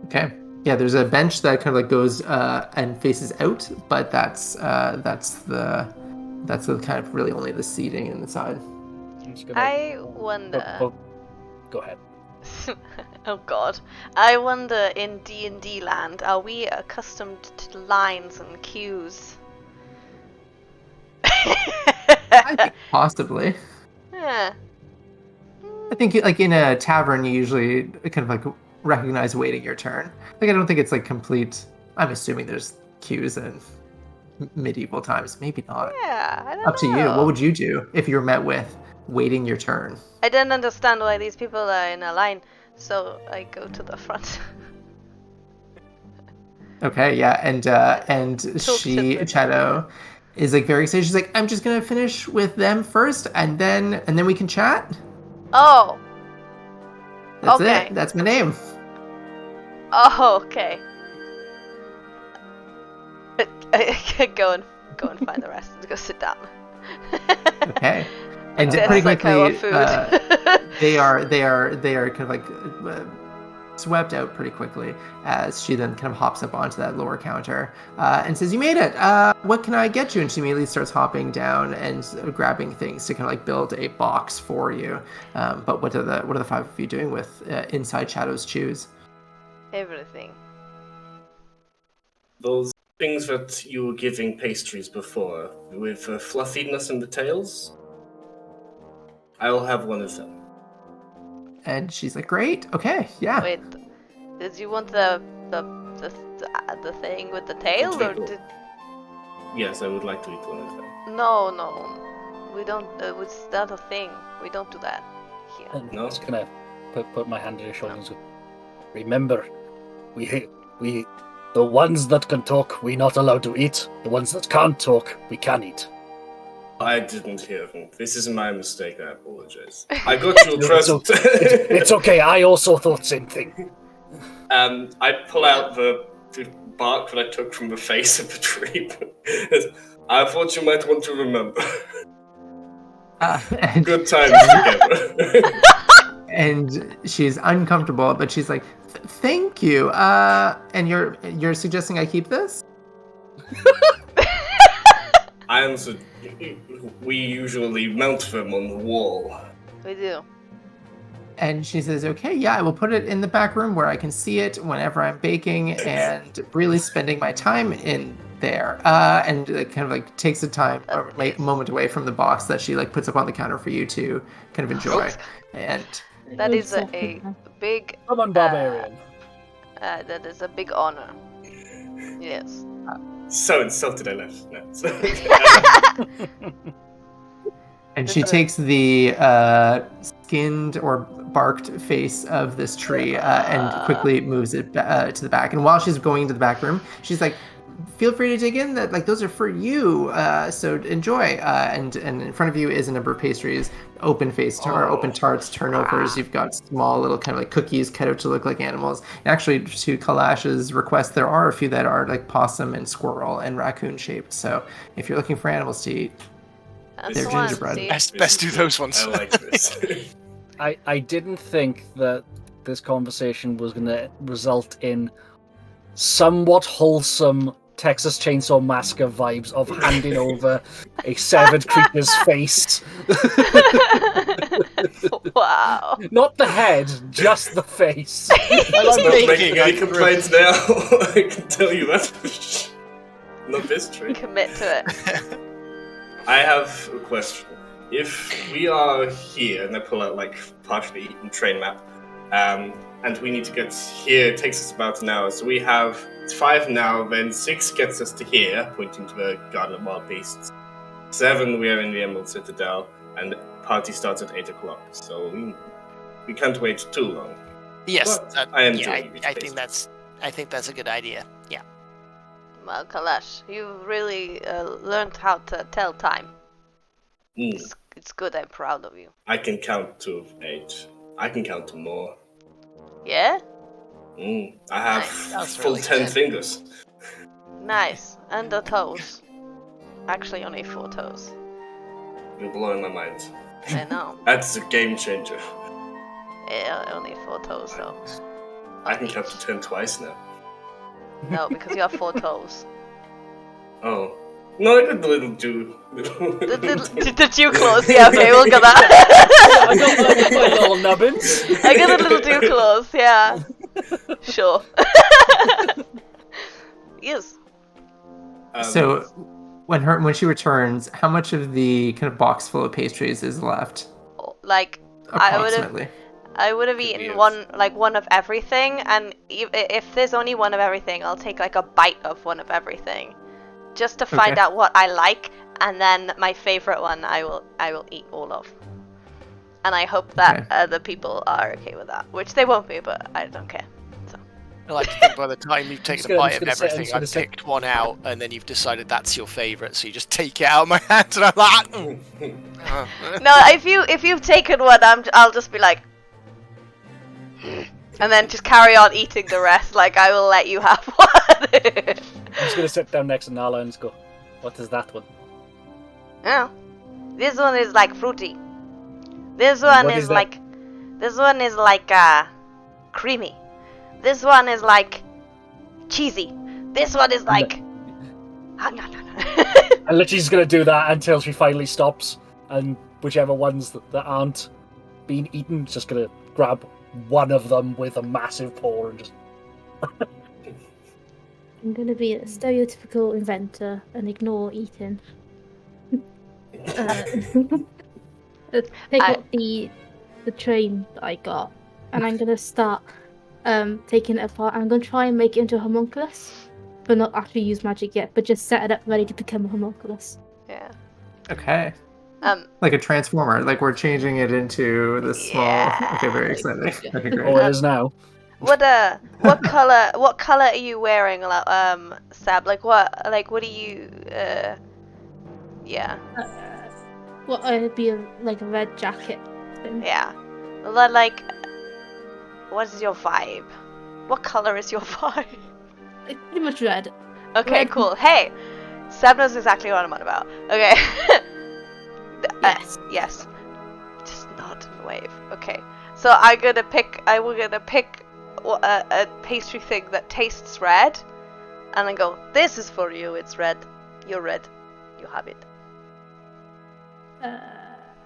Okay. Yeah, there's a bench that kind of like goes and faces out, but that's the kind of really only the seating inside. I'm just gonna- I wonder. Go ahead. Oh God, I wonder. In D&D land, are we accustomed to lines and queues? I think possibly. Yeah. I think like in a tavern, you usually kind of like recognize waiting your turn. Like I don't think it's like complete. I'm assuming there's queues in medieval times. Maybe not. Yeah, I don't Up to you. know. What would you do if you were met with waiting your turn? I didn't understand why these people are in a line, so I go to the front. Okay, yeah, and Talk she to them. Shadow is like very excited. She's like, I'm just gonna finish with them first, and then we can chat. Oh. That's Okay. it. That's my name. Oh, okay. I go and find the rest and go sit down. Okay. And That's pretty like our quickly, food. they are kind of like swept out pretty quickly as she then kind of hops up onto that lower counter and says, "You made it. What can I get you?" And she immediately starts hopping down and grabbing things to kind of like build a box for you. But what are the five of you doing with inside Shadow's shoes? Everything. Those things that you were giving pastries before, with fluffiness in the tails, I will have one of them. And she's like, "Great. Okay. Yeah." Wait, did you want the thing with the tail, or twinkle. did? Yes, I would like to eat one of them. No, we don't. It's not a thing. We don't do that here. I'm No? just gonna put my hand on your shoulders. Remember, we the ones that can talk, we not allowed to eat. The ones that can't talk, we can eat. I didn't hear them. This is my mistake, I apologize. I got you a present. It's okay. I also thought same thing. I pull out the bark that I took from the face of the tree. I thought you might want to remember. And, Good times together. and she's uncomfortable, but she's like, "Thank you. And you're suggesting I keep this?" We usually mount them on the wall. We do. And she says, "Okay, yeah, I will put it in the back room where I can see it whenever I'm baking and really spending my time in there." And it kind of like takes a time or like a moment away from the box that she like puts up on the counter for you to kind of enjoy. And That is a Exactly. big. Come on, barbarian. That is a big honor. Yes. So insulted I left. No. And she takes the skinned or barked face of this tree and quickly moves it to the back. And while she's going into the back room, she's like, "Feel free to dig in. That like those are for you. So enjoy." And in front of you is a number of pastries, open tarts, turnovers. You've got small little kind of like cookies cut out to look like animals. And actually, to Kalash's request, there are a few that are like possum and squirrel and raccoon shaped. So if you're looking for animals to eat, That's They're the one, gingerbread. see? Best do those ones. I like this. I didn't think that this conversation was going to result in somewhat wholesome Texas Chainsaw Massacre vibes of handing over a severed creature's face. Wow. Not the head, just the face. Well, I'm Not making thinking any complaints now. I can tell you that. Not this trick. Commit to it. I have a question. If we are here, and I pull out like partially eaten train map, and we need to get here, it takes us about an hour. So we have 5 now, then 6 gets us to here, pointing to the Garden of Wild Beasts. 7, we are in the Emerald Citadel, and the party starts at 8 o'clock. So we can't wait too long. Yes, But I am yeah, doing it, I think that's a good idea. Yeah. Well, Kalash, you've really learned how to tell time. Mm, It's good. I'm proud of you. I can count to 8. I can count to more. Yeah? I have That's full really 10 good. fingers. Nice. And the toes. Actually, only 4 toes. You're blowing my mind. I know. That's a game changer. Yeah, only 4 toes though. I can count to 10 twice now. No, because you have 4 toes. Oh. No, I got the little Jew. The Jew claws. Yeah, okay, we'll get that. I got my little nubbins. I got a little Jew claws. Yeah. Sure. Yes. So when she returns, how much of the kind of box full of pastries is left? Like Approximately. I would have Could be eaten a- one of everything, and if there's only one of everything, I'll take like a bite of one of everything, just to find Okay. out what I like, and then my favorite one I will eat all of. And I hope that Okay. other people are okay with that, which they won't be, but I don't care. So I like to think by the time you've taken a bite of everything, I've say- picked one out, and then you've decided that's your favourite, so you just take it out of my hand, and I'm like, no, if you've taken one, I'll just be like, and then just carry on eating the rest. Like I will let you have one. I'm just gonna sit down next to Nala and just go, what is that one? Yeah. This one is like fruity. This one what is is that? like creamy. This one is like cheesy. This one is like And literally just gonna do that until she finally stops, and whichever ones that aren't being eaten, just gonna grab one of them with a massive paw and just. I'm gonna be a stereotypical inventor and ignore eating. Take up the train that I got, and I'm gonna start taking it apart. I'm gonna try and make it into a homunculus, but not actually use magic yet, but just set it up ready to become a homunculus. yeah. Okay. Like a transformer. Like we're changing it into the small. Yeah. Okay, very exciting. Okay, great. Oh, it is now. What color are you wearing, Sab? Like what do you yeah. Well, it'd be like a red jacket thing. Yeah. Well, like what is your vibe? What color is your vibe? It's pretty much red. Okay, Red. cool. Hey, Sab knows exactly what I'm on about. Okay. Yes. Yes. Just nod and wave. Okay. So I will gonna pick a pastry thing that tastes red, and then go, this is for you, it's red. You're red. You have it.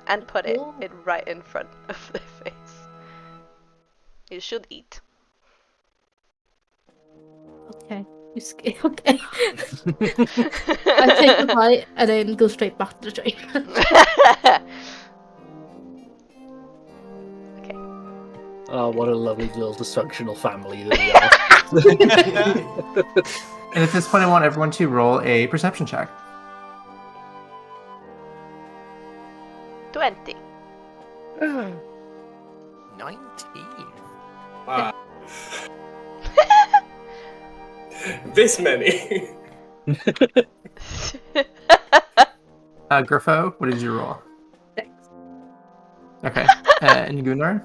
And put it Cool. right in front of their face. You should eat. Okay. Okay. I take the bite and then go straight back to the train. Okay. Oh, what a lovely little dysfunctional family that we are. And at this point, I want everyone to roll a perception check. 20. 19. Wow. This many. Griffo, what did you roll? 6. Okay. And Gunnar?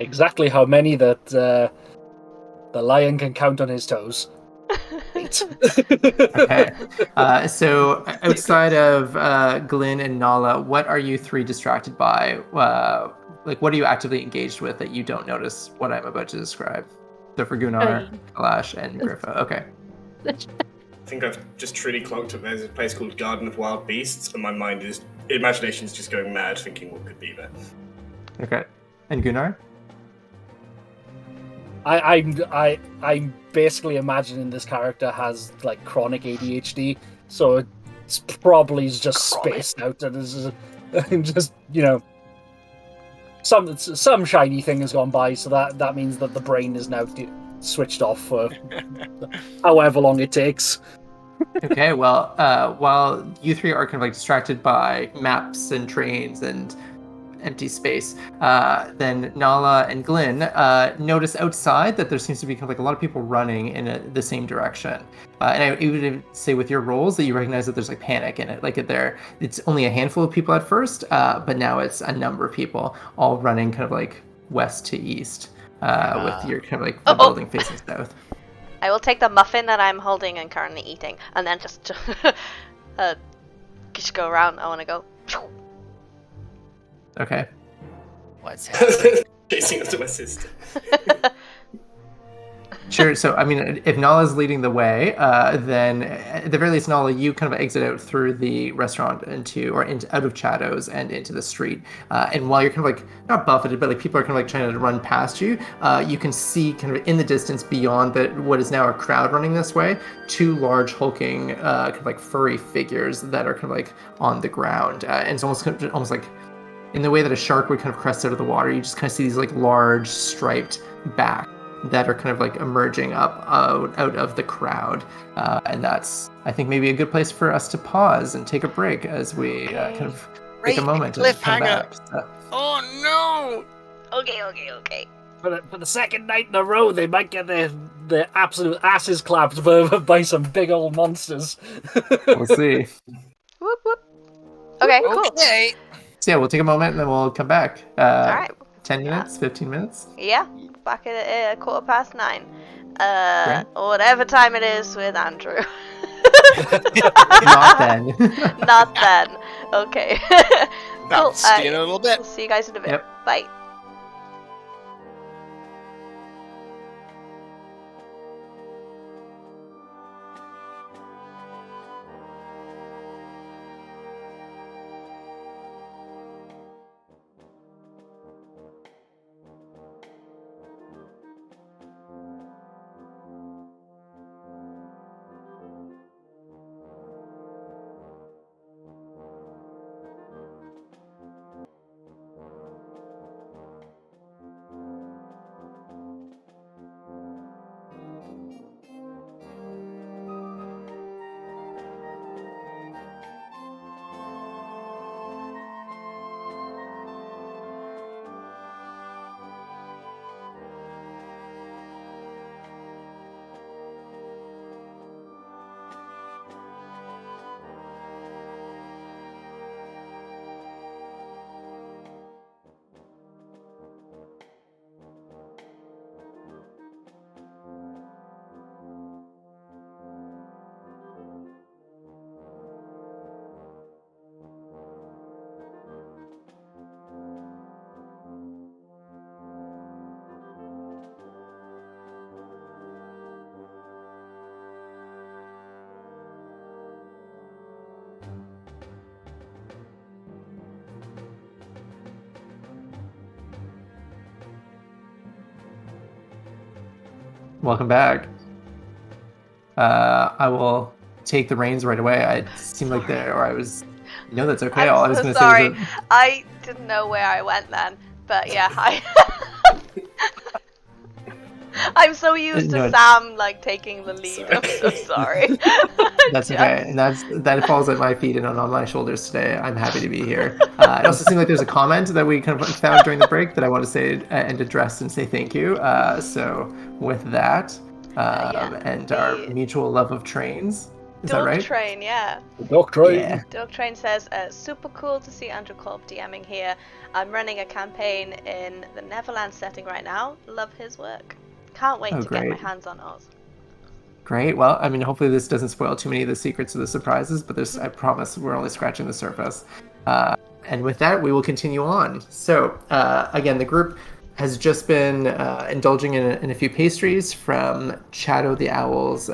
Exactly how many that the lion can count on his toes. 8. Okay. So outside of Glyn and Nala, what are you 3 distracted by? Like, what are you actively engaged with that you don't notice what I'm about to describe? So for Gunnar, Kalash, and Griffo. Okay. think I've just truly clocked up. There's a place called Garden of Wild Beasts, and my imagination is just going mad, thinking what could be there. Okay. And Gunnar? I'm basically imagining this character has like chronic ADHD, so it's probably just spaced out and is just some shiny thing has gone by, so that means that the brain is now switched off for however long it takes. Okay, well, while you three are kind of like distracted by maps and trains and empty space, then Nala and Glyn notice outside that there seems to be kind of like a lot of people running in the same direction. And I would even say with your rolls that you recognize that there's like panic in it. Like it's only a handful of people at first, but now it's a number of people all running kind of like west to east, with your kind of like the building facing south. I will take the muffin that I'm holding and currently eating, and then just go around. I want to go. Okay. What's happening? Chasing after my sister. Sure. So, I mean, if Nala's leading the way, then at the very least, Nala, you kind of exit out through the restaurant out of Chado's and into the street. And while you're kind of like not buffeted, but like people are kind of like trying to run past you, you can see kind of in the distance beyond what is now a crowd running this way, two large hulking, kind of like furry figures that are kind of like on the ground. And it's almost like in the way that a shark would kind of crest out of the water. You just kind of see these like large striped backs that are kind of like emerging up out of the crowd, and that's, I think, maybe a good place for us to pause and take a break as we kind of take a moment and come back. So. Oh no! Okay. For the second night in a row, they might get their absolute asses clapped by some big old monsters. We'll see. Whoop whoop. Okay, cool. Okay. So yeah, we'll take a moment and then we'll come back. All right. 10 minutes, 15 minutes. Yeah, back at 9:15. Or whatever time it is with Andrew. Not then. Not then. Okay. Cool. See you in a little bit. We'll see you guys in a bit. Yep. Bye. Welcome back. I will take the reins right away. I seemed like I was. No, that's okay. All I was so going to sorry. say was that... I didn't know where I went then, but yeah, I'm so used to Sam like taking the lead. I'm so sorry. That's okay, and that falls at my feet and on my shoulders today. I'm happy to be here. It also seemed like there's a comment that we kind of found during the break that I want to say and address and say thank you. So with that, and our mutual love of trains. Is that right? Dog Train, yeah. Dog Train. Yeah. Dog Train says, super cool to see Andrew Kolb DMing here. I'm running a campaign in the Neverland setting right now. Love his work. Can't wait to get my hands on Oz. Great. Well, I mean, hopefully this doesn't spoil too many of the secrets or the surprises, but I promise we're only scratching the surface. And with that, we will continue on. So, again, the group has just been indulging in a few pastries from Chado the Owl's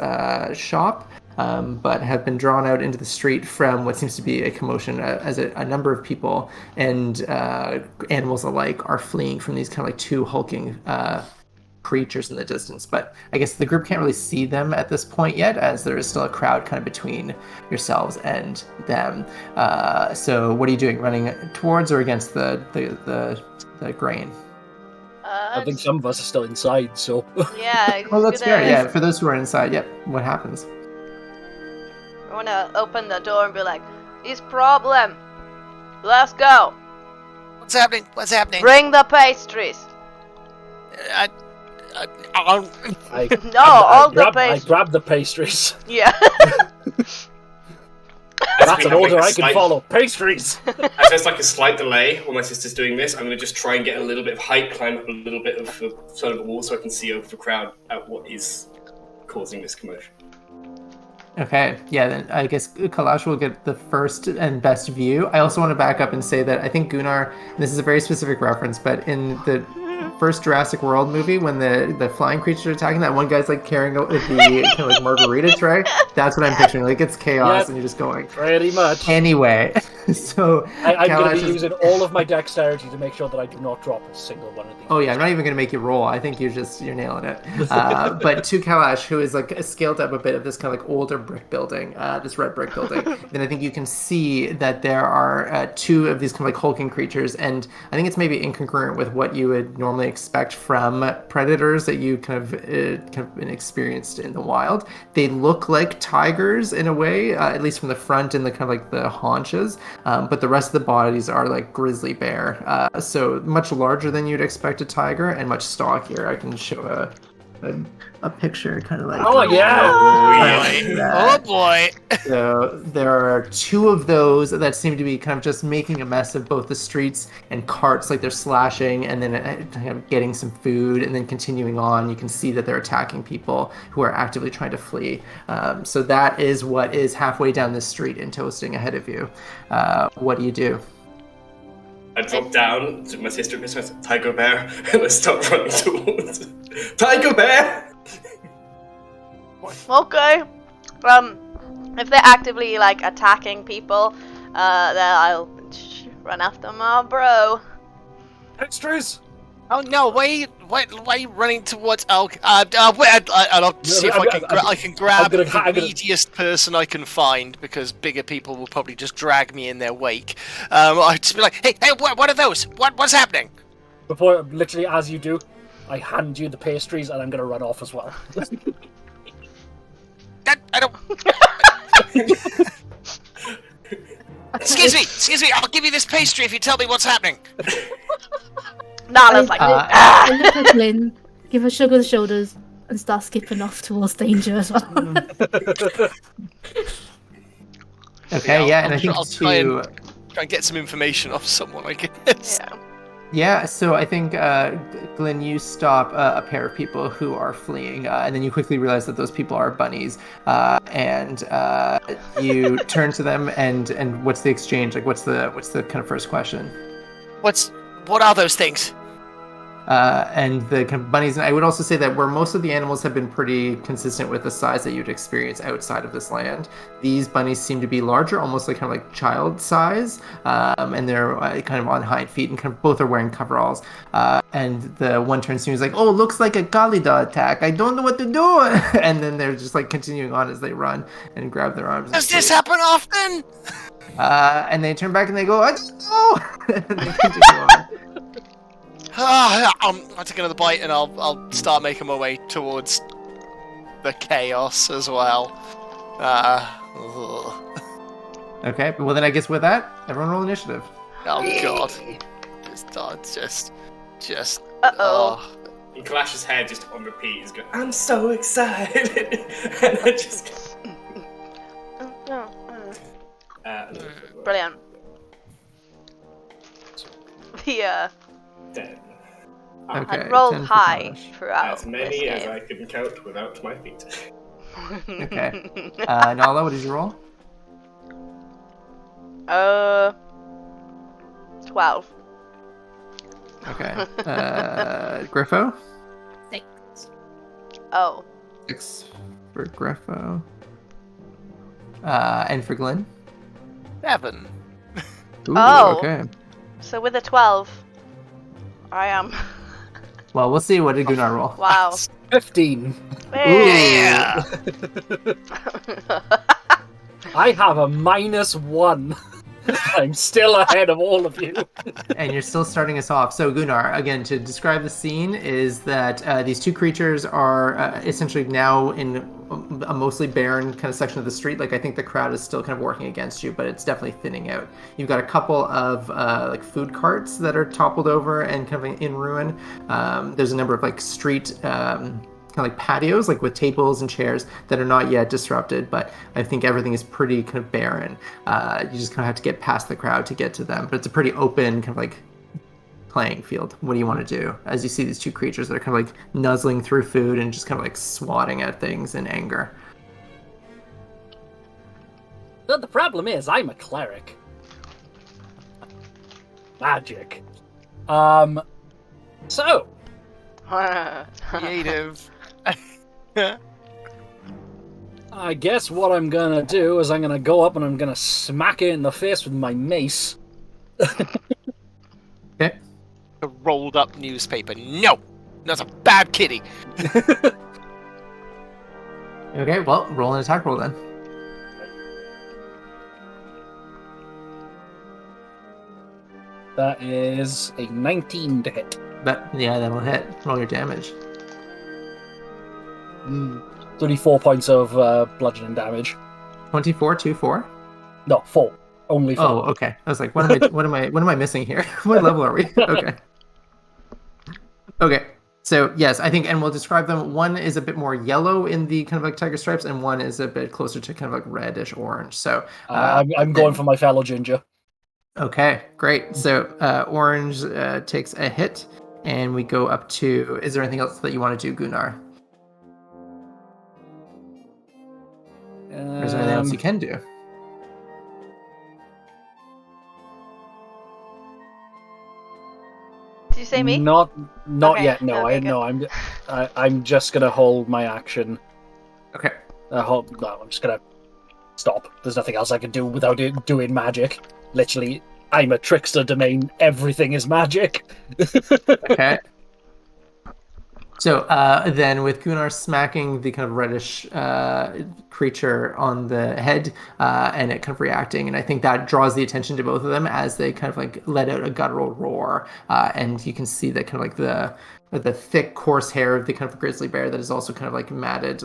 shop. but have been drawn out into the street from what seems to be a commotion as a number of people and animals alike are fleeing from these kind of like two hulking creatures in the distance. But I guess the group can't really see them at this point yet, as there is still a crowd kind of between yourselves and them. So what are you doing? Running towards or against the grain? I think some of us are still inside, so. Yeah. Well, that's fair. Yeah, for those who are inside, yep. What happens? I want to open the door and be like, "It's problem. Let's go. What's happening? What's happening? Bring the pastries." I'll- I grab the pastries. Yeah. That's an order I can follow. Pastries! As there's like a slight delay while my sister's doing this, I'm going to just try and get a little bit of height, climb up a little bit of the side of the wall so I can see over the crowd at what is causing this commotion. Okay, yeah, then I guess Kalash will get the first and best view. I also want to back up and say that I think Gunnar, this is a very specific reference, but in the first Jurassic World movie, when the flying creatures are attacking, that one guy's like carrying out the kind of like margarita tray. That's what I'm picturing. Like it's chaos and you're just going. Pretty much. Anyway, so I'm going to be using all of my dexterity to make sure that I do not drop a single one of these. Oh yeah, I'm not even going to make you roll. I think you're nailing it. But to Kalash, who is like scaled up a bit of this kind of like older brick building, this red brick building, then I think you can see that there are two of these kind of like hulking creatures, and I think it's maybe incongruent with what you would normally expect from predators that you kind of been experienced in the wild. They look like tigers in a way, at least from the front and the kind of like the haunches, but the rest of the bodies are like grizzly bear, so much larger than you'd expect a tiger and much stockier. I can show a picture kind of like Oh boy. So there are two of those that seem to be kind of just making a mess of both the streets and carts, like they're slashing and then kind of getting some food and then continuing on. You can see that they're attacking people who are actively trying to flee. So that is what is halfway down this street and toasting ahead of you. What do you do? I drop down to my sister and says, "Tiger bear," and I start running towards Tiger bear. Okay. If they're actively like attacking people, then I'll run after my bro. Extras! Oh no! Why are you running towards? I'll see if I can grab the neediest person I can find, because bigger people will probably just drag me in their wake. I'll just be like, hey, what are those? What's happening? Before, literally, as you do, I hand you the pastries, and I'm gonna run off as well. I don't. Excuse me. I'll give you this pastry if you tell me what's happening. Nala's like, I look at Lynn, give her sugar the shoulders, and start skipping off towards danger as well. Okay, yeah, and I think I'll try and get some information off someone, I guess. Yeah, so I think, Glenn, you stop a pair of people who are fleeing, and then you quickly realize that those people are bunnies, and you turn to them, and what's the exchange? Like, what's the kind of first question? What are those things? And the kind of bunnies, and I would also say that where most of the animals have been pretty consistent with the size that you'd experience outside of this land, these bunnies seem to be larger, almost like kind of like child size, and they're kind of on hind feet, and kind of both are wearing coveralls. And the one turns to me and is like, "Oh, looks like a Kalida attack. I don't know what to do." And then they're just like continuing on as they run and grab their arms. Does this happen often? And they turn back and they go, "I don't know." And they continue on. I'll take another bite and I'll start making my way towards the chaos as well. Okay, well then I guess with that, everyone roll initiative. Oh god. Just. Uh-oh. And Kalash's head just on repeat is going, "I'm so excited." And I just... Brilliant. The 10. Okay, I rolled 10 for high Kalash. throughout. As many this as game. I can count without my feet. Okay. Nala, what did you roll? 12. Okay. Griffo? 6. Oh. 6 for Griffo. And for Glenn? 7. Ooh, Oh. okay. So with a 12, I am. Well, we'll see. What did Gunnar roll? Wow. 15. Yeah. I have a -1. I'm still ahead of all of you. And you're still starting us off. So Gunnar, again, to describe the scene is that these two creatures are essentially now in a mostly barren kind of section of the street. Like I think the crowd is still kind of working against you, but it's definitely thinning out. You've got a couple of like food carts that are toppled over and kind of in ruin. There's a number of like street kind of like patios, like with tables and chairs that are not yet disrupted, but I think everything is pretty kind of barren. You just kind of have to get past the crowd to get to them, but it's a pretty open kind of like playing field. What do you want to do as you see these two creatures that are kind of like nuzzling through food and just kind of like swatting at things in anger? Well, the problem is, I'm a cleric. Magic. So, Creative. I guess what I'm gonna do is I'm gonna go up and I'm gonna smack it in the face with my mace. Okay. A rolled up newspaper. No! That's a bad kitty. Okay, well, roll an attack roll then. That is a 19 to hit. That'll hit. Roll your damage. 34 points of bludgeoning damage. 24, 2-4. No, 4. Only 4. Oh, okay. I was like, what am I missing here? What level are we? Okay. Okay. So yes, I think, and we'll describe them. One is a bit more yellow in the kind of like tiger stripes, and one is a bit closer to kind of like reddish orange. So I'm going for my fellow ginger. Okay, great. So orange takes a hit, and we go up to. Is there anything else that you want to do, Gunnar? Or is there anything else you can do? Did you say me? Not Okay, yet. No, okay, I'm just gonna hold my action. Okay. I'm just gonna stop. There's nothing else I can do without doing magic. Literally, I'm a trickster domain. Everything is magic. Okay. So then with Gunnar smacking the kind of reddish creature on the head and it kind of reacting, and I think that draws the attention to both of them as they kind of like let out a guttural roar, and you can see that kind of like the thick coarse hair of the kind of grizzly bear that is also kind of like matted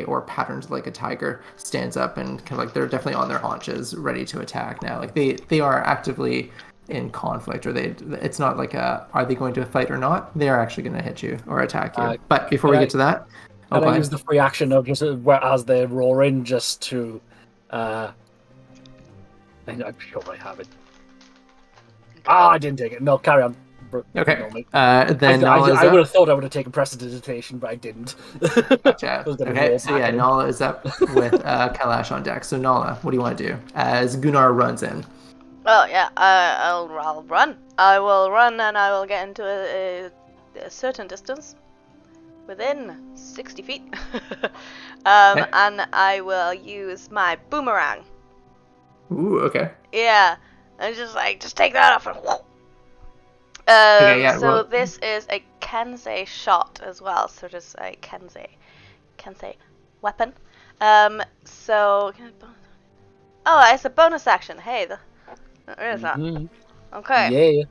or patterned like a tiger stands up and kind of like they're definitely on their haunches ready to attack now. Like they are actively in conflict, or it's not like are they going to fight or not? They are actually going to hit you or attack you. But before we get to that, I use the free action of just as they're roaring just to I'm sure I have it. I didn't take it. No, carry on. Okay. Then I would have thought I would have taken prestidigitation, but I didn't. Gotcha. Okay, so yeah, Nala is up with Kalash on deck. So Nala, what do you want to do as Gunnar runs in? Oh yeah, I'll run. I will run, and I will get into a certain distance, within 60 feet, and I will use my boomerang. Ooh, okay. Yeah, and just take that off and. Okay, yeah, so this is a Kensei shot as well, so just a Kensei weapon. So. Oh, it's a bonus action. Hey, there is that. Okay. Yeah.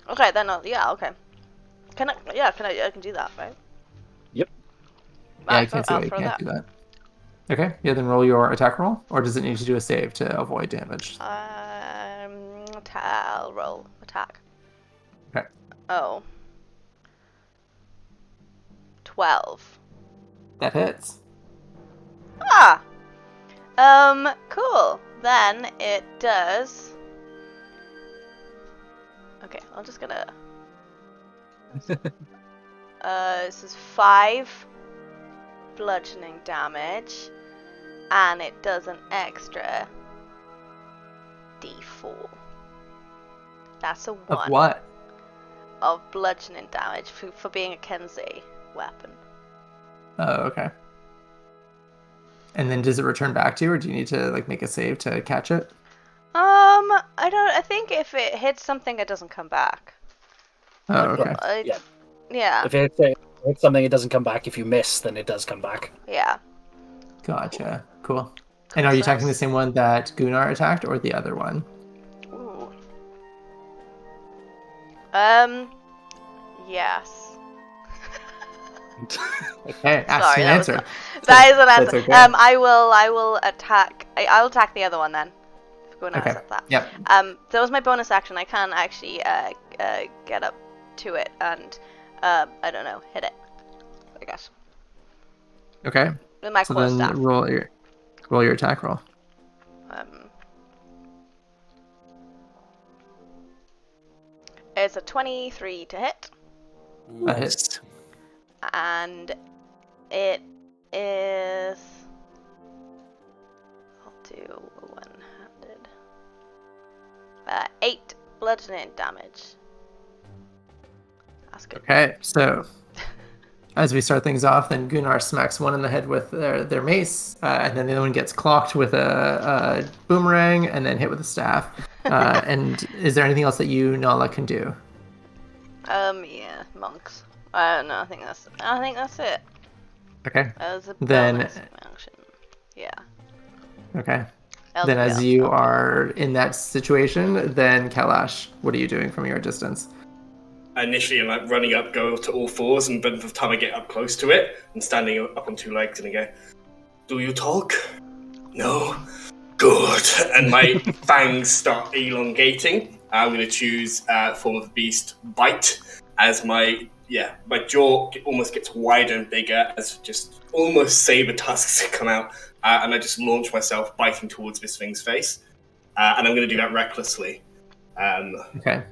Okay, then okay. Can I can do that, right? Yep. Yeah, I can't see why you can't do that. Okay, yeah, then roll your attack roll, or does it need to do a save to avoid damage? I'll roll attack. Okay. Oh. 12. That hits. Ah! Cool. Then it does... Okay, I'm just gonna... this is 5 bludgeoning damage, and it does an extra D4. That's a 1. Of what? Of bludgeoning damage for being a Kensei weapon. Oh, okay. And then does it return back to you, or do you need to like make a save to catch it? I think if it hits something, it doesn't come back. Oh, okay. Yeah. Yeah. If it hits something, it doesn't come back. If you miss, then it does come back. Yeah. Gotcha. Cool. And are you attacking the same one that Gunnar attacked, or the other one? Ooh. Yes. Okay, ask Sorry, an answer. That is an answer. That's okay. I will attack. I'll attack the other one then. If Gunnar Okay. said that. Yep. That was my bonus action. I can't actually get up to it and I don't know, hit it. I guess. Okay. With my So claw then staff. roll your attack roll. It's a 23 to hit, That hits. and it is. I'll do one-handed. 8 bludgeoning damage. That's good. Okay, so as we start things off, then Gunnar smacks one in the head with their mace, and then the other one gets clocked with a boomerang, and then hit with a staff. And is there anything else that you, Nala, can do? Yeah, monks. I don't know. I think that's it. Okay. As a Then- bonus action. Yeah. Okay. Else Then we as got you stuff. are in that situation, then Kalash, what are you doing from your distance? Initially, I'm like running up, go to all fours, and by the time I get up close to it, I'm standing up on 2 legs, and I go, "Do you talk? No? Good." And my fangs start elongating. I'm going to choose form of the beast, bite, as my jaw almost gets wider and bigger as just almost saber tusks come out, and I just launch myself biting towards this thing's face, and I'm going to do that recklessly. Okay.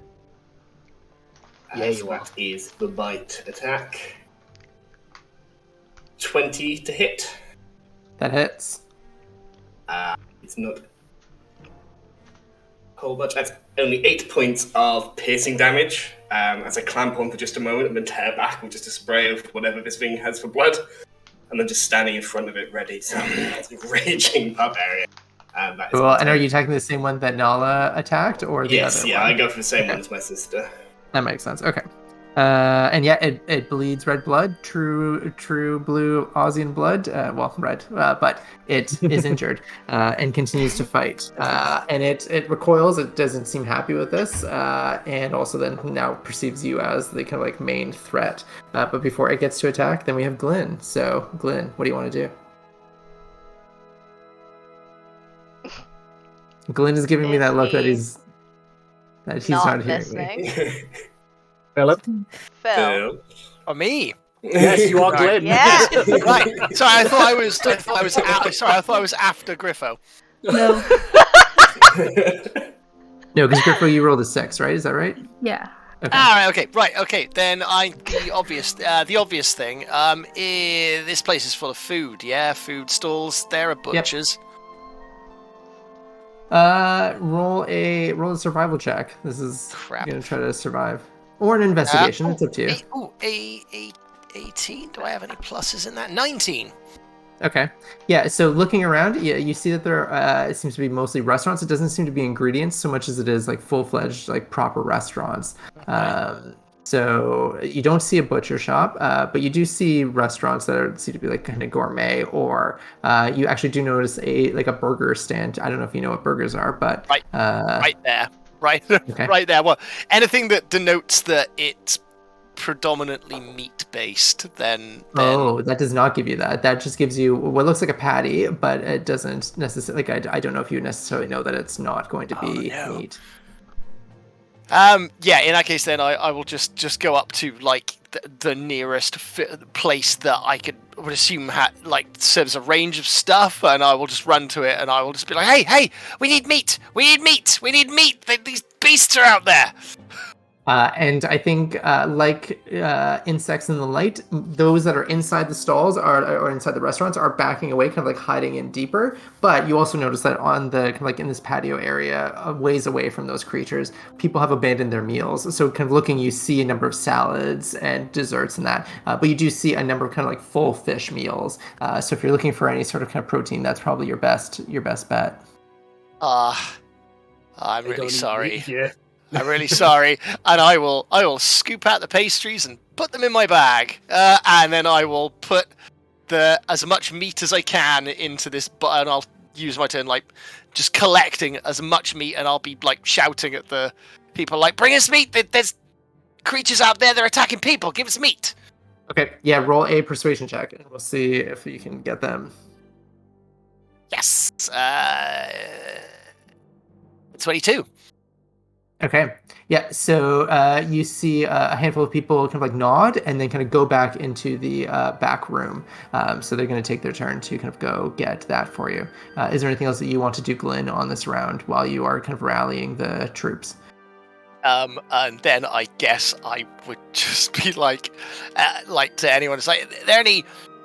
Yeah, So you are. that is the bite attack. 20 to hit. That hits. It's not a whole bunch. That's only 8 points of piercing damage. As I clamp on for just a moment and then tear back with just a spray of whatever this thing has for blood. And then just standing in front of it ready. So it's a raging barbarian. That is Cool. my And are turn. you attacking the same one that Nala attacked, or the Yes, other yeah, one? I go for the same Okay. one as my sister. That makes sense. Okay. And yeah, it bleeds red blood, true blue Aussian blood. Well, red, but it is injured and continues to fight. And it recoils. It doesn't seem happy with this, and also then now perceives you as the kind of like main threat. But before it gets to attack, then we have Glyn. So Glyn, what do you want to do? Glyn is giving me Is that look that he he's not hearing me. listening? Philip? Phil. Or me? Yes, you are Right. Glenn. Yeah. Right. Sorry, I thought I was after Griffo. No. No, because Griffo, you rolled a 6, right? Is that right? Yeah. Okay. All right. Okay. Right. Okay. Then the obvious thing. This place is full of food. Yeah, food stalls. There are butchers. Roll a survival check. This is Crap. gonna try to survive, or an investigation. It's up to you. 18. Do I have any pluses in that? 19. Okay. Yeah. So looking around, yeah, you see that there it seems to be mostly restaurants. It doesn't seem to be ingredients so much as it is like full-fledged, like proper restaurants. So you don't see a butcher shop, but you do see restaurants that seem to be like kind of gourmet, or you actually do notice a burger stand. I don't know if you know what burgers are, but Right there. Right. Okay. Right there. Well, anything that denotes that it's predominantly meat based, then Oh, that does not give you that. That just gives you what looks like a patty, but it doesn't necessarily. Like I don't know if you necessarily know that it's not going to be no. meat. Yeah, in that case, then I will just go up to like the nearest place that would assume serves a range of stuff, and I will just run to it, and I will just be like, hey, we need meat, we need meat. These beasts are out there. And I think, like insects in the light, those that are inside the stalls or inside the restaurants are backing away, kind of like hiding in deeper. But you also notice that on the kind of like in this patio area, ways away from those creatures, people have abandoned their meals. So kind of looking, you see a number of salads and desserts and that. But you do see a number of kind of like full fish meals. So if you're looking for any sort of kind of protein, that's probably your best bet. I'm really sorry. Yeah. I'm really sorry, and I will scoop out the pastries and put them in my bag, and then I will put as much meat as I can into this, and I'll use my turn like just collecting as much meat, and I'll be like shouting at the people like, "Bring us meat! There's creatures out there. They're attacking people. Give us meat!" Okay, yeah, roll a persuasion check, and we'll see if you can get them. Yes, 22. Okay. Yeah. So you see a handful of people kind of like nod and then kind of go back into the back room. So they're going to take their turn to kind of go get that for you. Is there anything else that you want to do, Glenn, on this round while you are kind of rallying the troops? And then I guess I would just be like to anyone, it's like, are there any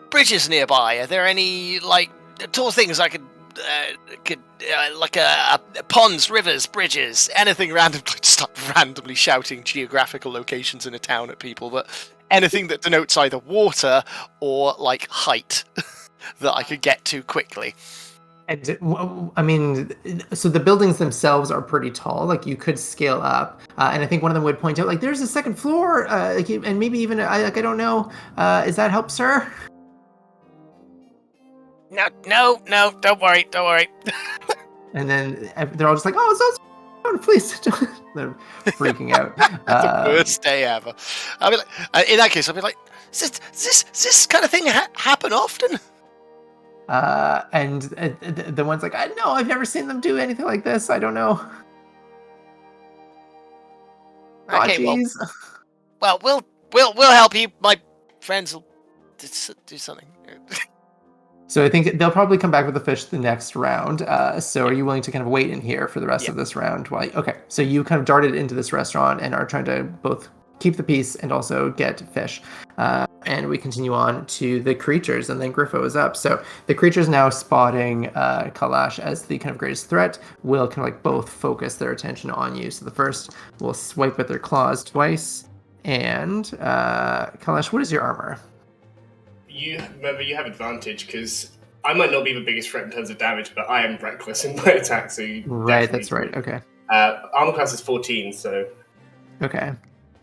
bridges nearby? Are there any like tall things I could like ponds, rivers, bridges, anything random? Just start randomly shouting geographical locations in a town at people, but anything that denotes either water or like height that I could get to quickly. And I mean, so the buildings themselves are pretty tall. Like you could scale up, and I think one of them would point out, like, "There's a second floor," and maybe even I don't know. Is that help, sir? No, don't worry. And then they're all just like, "Oh, so please." They're freaking out. The worst day ever. I mean, in that case, I'd be like, "Does this kind of thing happen often?" And the one's like, "No, I've never seen them do anything like this. I don't know." Okay, geez. well, we'll help you. My friends will do something. So I think they'll probably come back with the fish the next round. So are you willing to kind of wait in here for the rest of this round? Okay, so you kind of darted into this restaurant and are trying to both keep the peace and also get fish. And we continue on to the creatures, and then Griffo is up. So the creatures now spotting Kalash as the kind of greatest threat will kind of like both focus their attention on you. So the first will swipe with their claws twice. And Kalash, what is your armor? You have advantage because I might not be the biggest threat in terms of damage, but I am reckless in my attack. So right, that's right. Okay. Armor class is 14, so okay.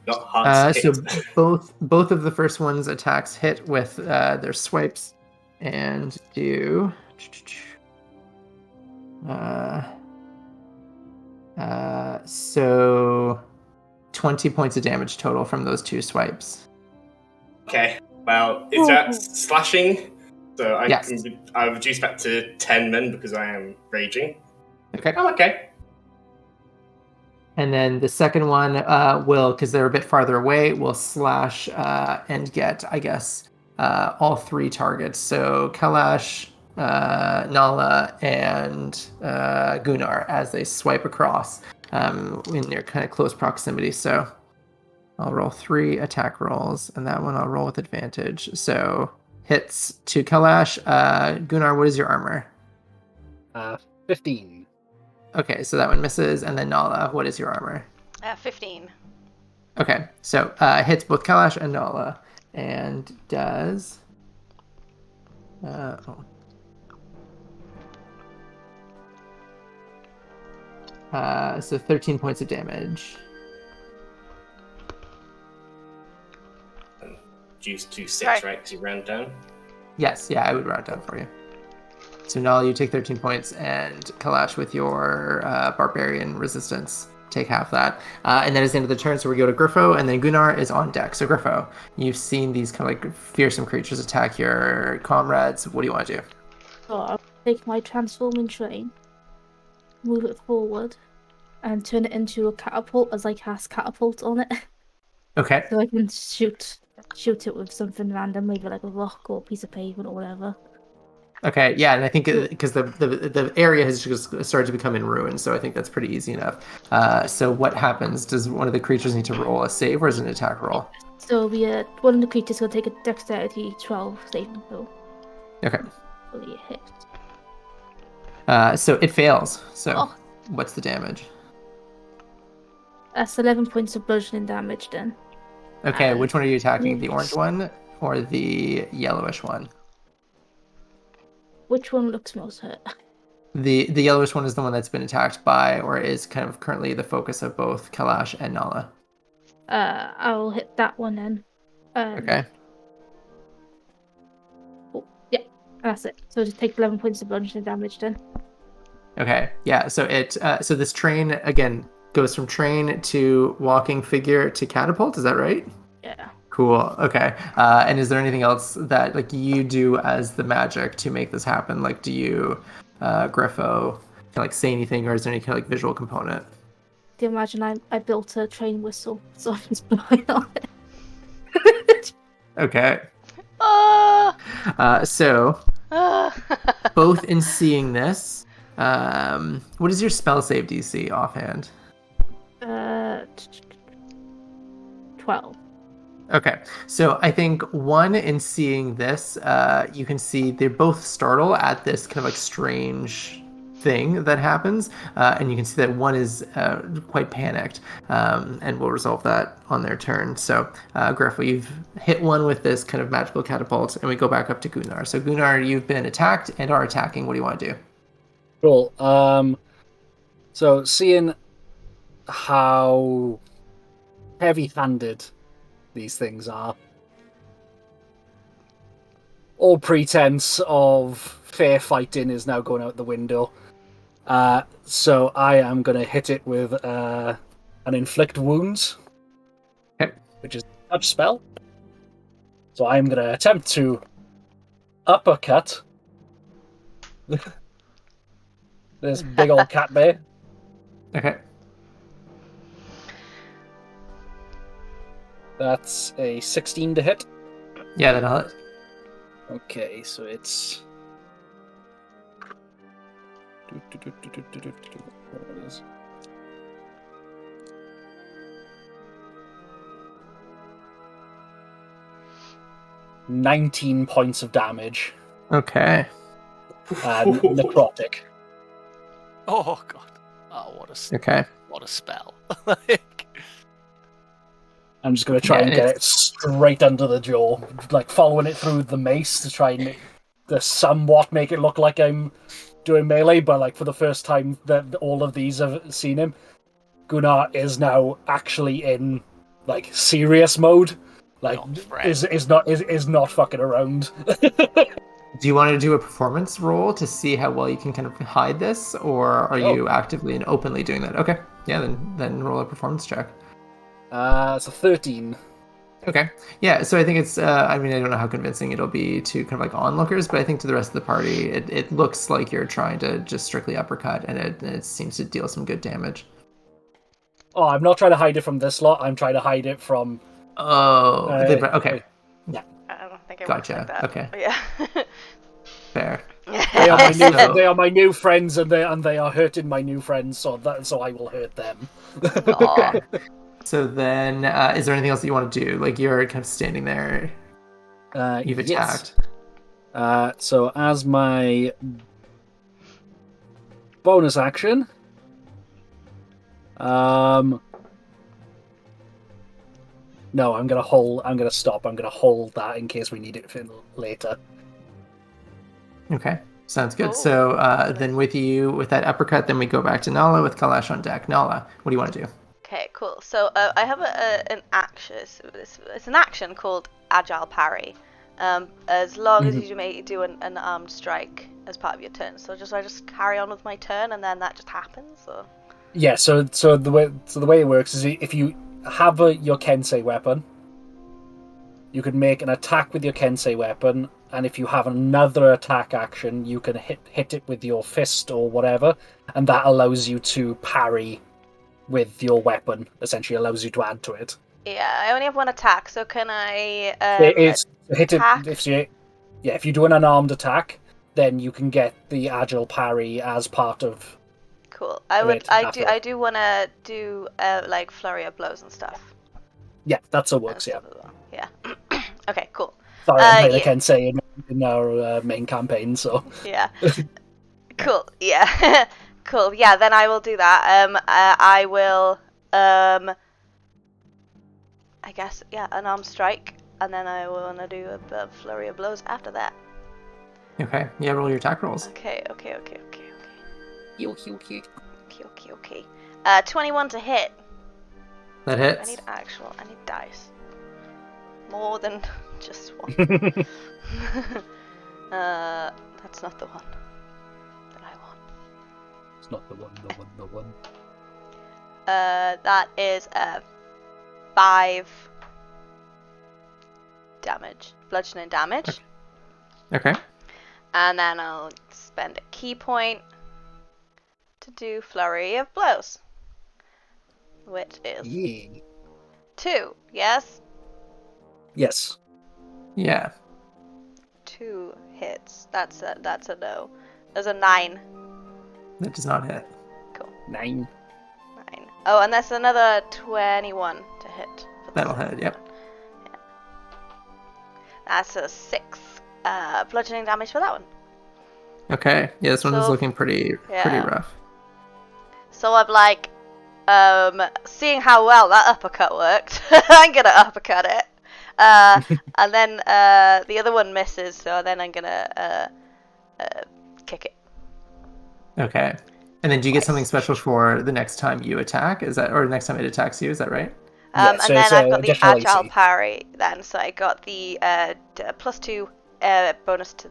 Not hard to so hit. both of the first one's attacks hit with their swipes and do so 20 points of damage total from those two swipes. Okay. Well, is that slashing? So Yes. I'll reduce back to 10 men because I am raging. Okay. Oh, okay. And then the second one will, because they're a bit farther away, will slash and get, I guess, all three targets. So Kalash, Nala, and Gunnar as they swipe across in their kind of close proximity. So I'll roll 3 attack rolls, and that one I'll roll with advantage. So hits to Kalash. Gunnar, what is your armor? 15. Okay, so that one misses. And then Nala, what is your armor? 15. Okay, so hits both Kalash and Nala, and does... so 13 points of damage. Reduce to 6, Right. right? Because you round down. Yes, yeah, I would round down for you. So Nala, you take 13 points, and Kalash, with your barbarian resistance, take half that. And then it's the end of the turn, so we go to Griffo, and then Gunnar is on deck. So Griffo, you've seen these kind of like fearsome creatures attack your comrades. What do you want to do? So I'll take my transforming train, move it forward, and turn it into a catapult as I cast catapult on it. Okay. So I can shoot it with something random, maybe like a rock or a piece of pavement or whatever. Okay, yeah, and I think because the area has just started to become in ruin, so I think that's pretty easy enough. So what happens? Does one of the creatures need to roll a save, or is it an attack roll? So one of the creatures will take a dexterity 12 saving throw. Okay. Fully hit. So it fails. So Oh. what's the damage? That's 11 points of bludgeoning damage then. Okay, which one are you attacking? The orange one or the yellowish one? Which one looks most hurt? The yellowish one is the one that's been attacked by, or is kind of currently the focus of both Kalash and Nala. I'll hit that one then. Okay. Oh, yeah, that's it. So just take 11 points of bludgeoning damage then. Okay. Yeah. So so this train again goes from train to walking figure to catapult. Is that right? Yeah. Cool. Okay. And is there anything else that like you do as the magic to make this happen? Like, do you, Griffo, like say anything, or is there any kind of like visual component? Do you imagine I built a train whistle, so I'm just blowing on it. Okay. Ah! So both in seeing this, what is your spell save DC offhand? 12. Okay, so I think one, in seeing this, you can see they both startle at this kind of like strange thing that happens, and you can see that one is quite panicked, and we'll resolve that on their turn. So, Griffo, you've hit one with this kind of magical catapult, and we go back up to Gunnar. So, Gunnar, you've been attacked and are attacking. What do you want to do? Cool. So seeing how heavy-handed these things are, all pretense of fair fighting is now going out the window. So I am going to hit it with an inflict wounds, Okay. which is a touch spell. So I'm going to attempt to uppercut this big old cat bear. Okay. That's a 16 to hit. Yeah, that'll hit. Okay, so it's... There it is. $19 points of damage. Okay. And necrotic. Oh god! Oh, Okay. what a spell! I'm just going to try and get it's- it straight under the jaw, like following it through the mace to try and somewhat make it look like I'm doing melee, but like for the first time that all of these have seen him, Gunnar is now actually in like serious mode. Like is not fucking around. Do you want to do a performance roll to see how well you can kind of hide this, or are you actively and openly doing that? Okay. Yeah, then roll a performance check. It's a 13. Okay. Yeah, so I think it's, I mean, I don't know how convincing it'll be to kind of like onlookers, but I think to the rest of the party, it looks like you're trying to just strictly uppercut, and it seems to deal some good damage. Oh, I'm not trying to hide it from this lot, I'm trying to hide it from... Oh, okay. Yeah. I don't think it Gotcha. works like that. Okay. But yeah. Fair. They are my new friends, and they are hurting my new friends, so I will hurt them. Okay. So then, is there anything else that you want to do? Like, you're kind of standing there. You've attacked. Yes. So as my bonus action, no, I'm gonna stop. I'm gonna hold that in case we need it for later. Okay. Sounds good. Oh. So then with that uppercut, then we go back to Nala with Kalash on deck. Nala, what do you want to do? Okay, cool. So I have an action. It's an action called Agile Parry. As long as you may do an armed strike as part of your turn. So I just carry on with my turn, and then that just happens. Or... Yeah. So the way it works is if you have your Kensei weapon, you can make an attack with your Kensei weapon, and if you have another attack action, you can hit it with your fist or whatever, and that allows you to parry with your weapon. Essentially, allows you to add to it. Yeah, I only have one attack, so can I? It's hit it attack? if you do an unarmed attack. then you can get the agile parry as part of. Cool. Right, after. I do want to do like flurry of blows and stuff. Yeah, that's how it and works. Yeah. stuff as well. Yeah. Okay. Cool. Sorry, I yeah. can't say in our main campaign. So. Yeah. Cool. Yeah. Cool. Yeah. Then I will do that. I will. I guess. Yeah. An arm strike, and then I want to do a flurry of blows after that. Okay. Yeah. Roll your attack rolls. Okay. Okay. 21 to hit. That I hits. need dice. More than just one. That's not the one that I want. It's not the one. That is 5 damage. Bludgeoning damage. Okay. And then I'll spend a key point to do flurry of blows. Which is Yeah. 2, yes? Yes. Yeah. 2 hits. That's a no. There's a 9. That does not hit. Cool. 9. 9. Oh, and that's another 21 to hit. That'll hit. Yep. Yeah. That's a 6 bludgeoning damage for that one. Okay. Yeah. This one is So- looking pretty rough. So I'm like, seeing how well that uppercut worked, I'm gonna uppercut it. And then the other one misses, so then I'm gonna kick it. Okay. And then do you get something special for the next time you attack? Is that, or the next time it attacks you? Is that right? Yeah, And so then it's I've got the additional agile AC. parry then, so I got the +2 bonus to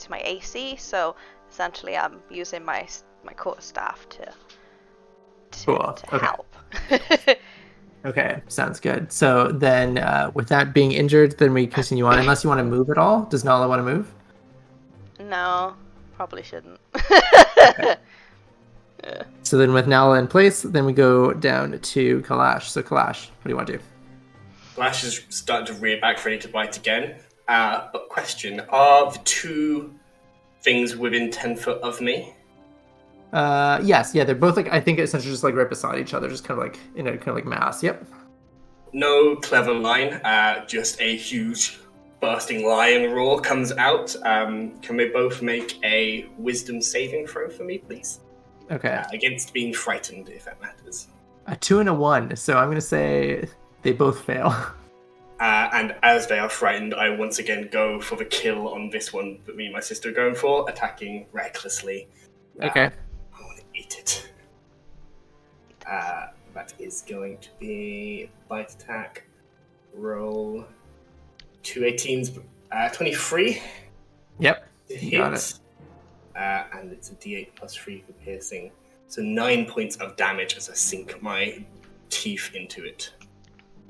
my AC. So essentially, I'm using my quarterstaff to Cool. Okay. help. Okay. Sounds good. So then, with that being injured, then we continue on. Unless you want to move at all. Does Nala want to move? No, probably shouldn't. So then, with Nala in place, then we go down to Kalash. So Kalash, what do you want to do? Flash is starting to rear back, ready to bite again. But question: are the 2 things within 10 foot of me? Yes. Yeah. They're both like, I think essentially just like right beside each other, just kind of like in a kind of like mass. Yep. No clever line, just a huge bursting lion roar comes out. Can we both make a wisdom saving throw for me, please? Okay. Against being frightened, if that matters. A 2 and a 1. So I'm gonna say they both fail. And as they are frightened, I once again go for the kill on this one that me and my sister are going for, attacking recklessly. Okay. I want to eat it. That is going to be bite attack. Roll 2 18s, 23. Yep. It You got hits. And it's a d8 plus 3 for piercing. So 9 points of damage as I sink my teeth into it.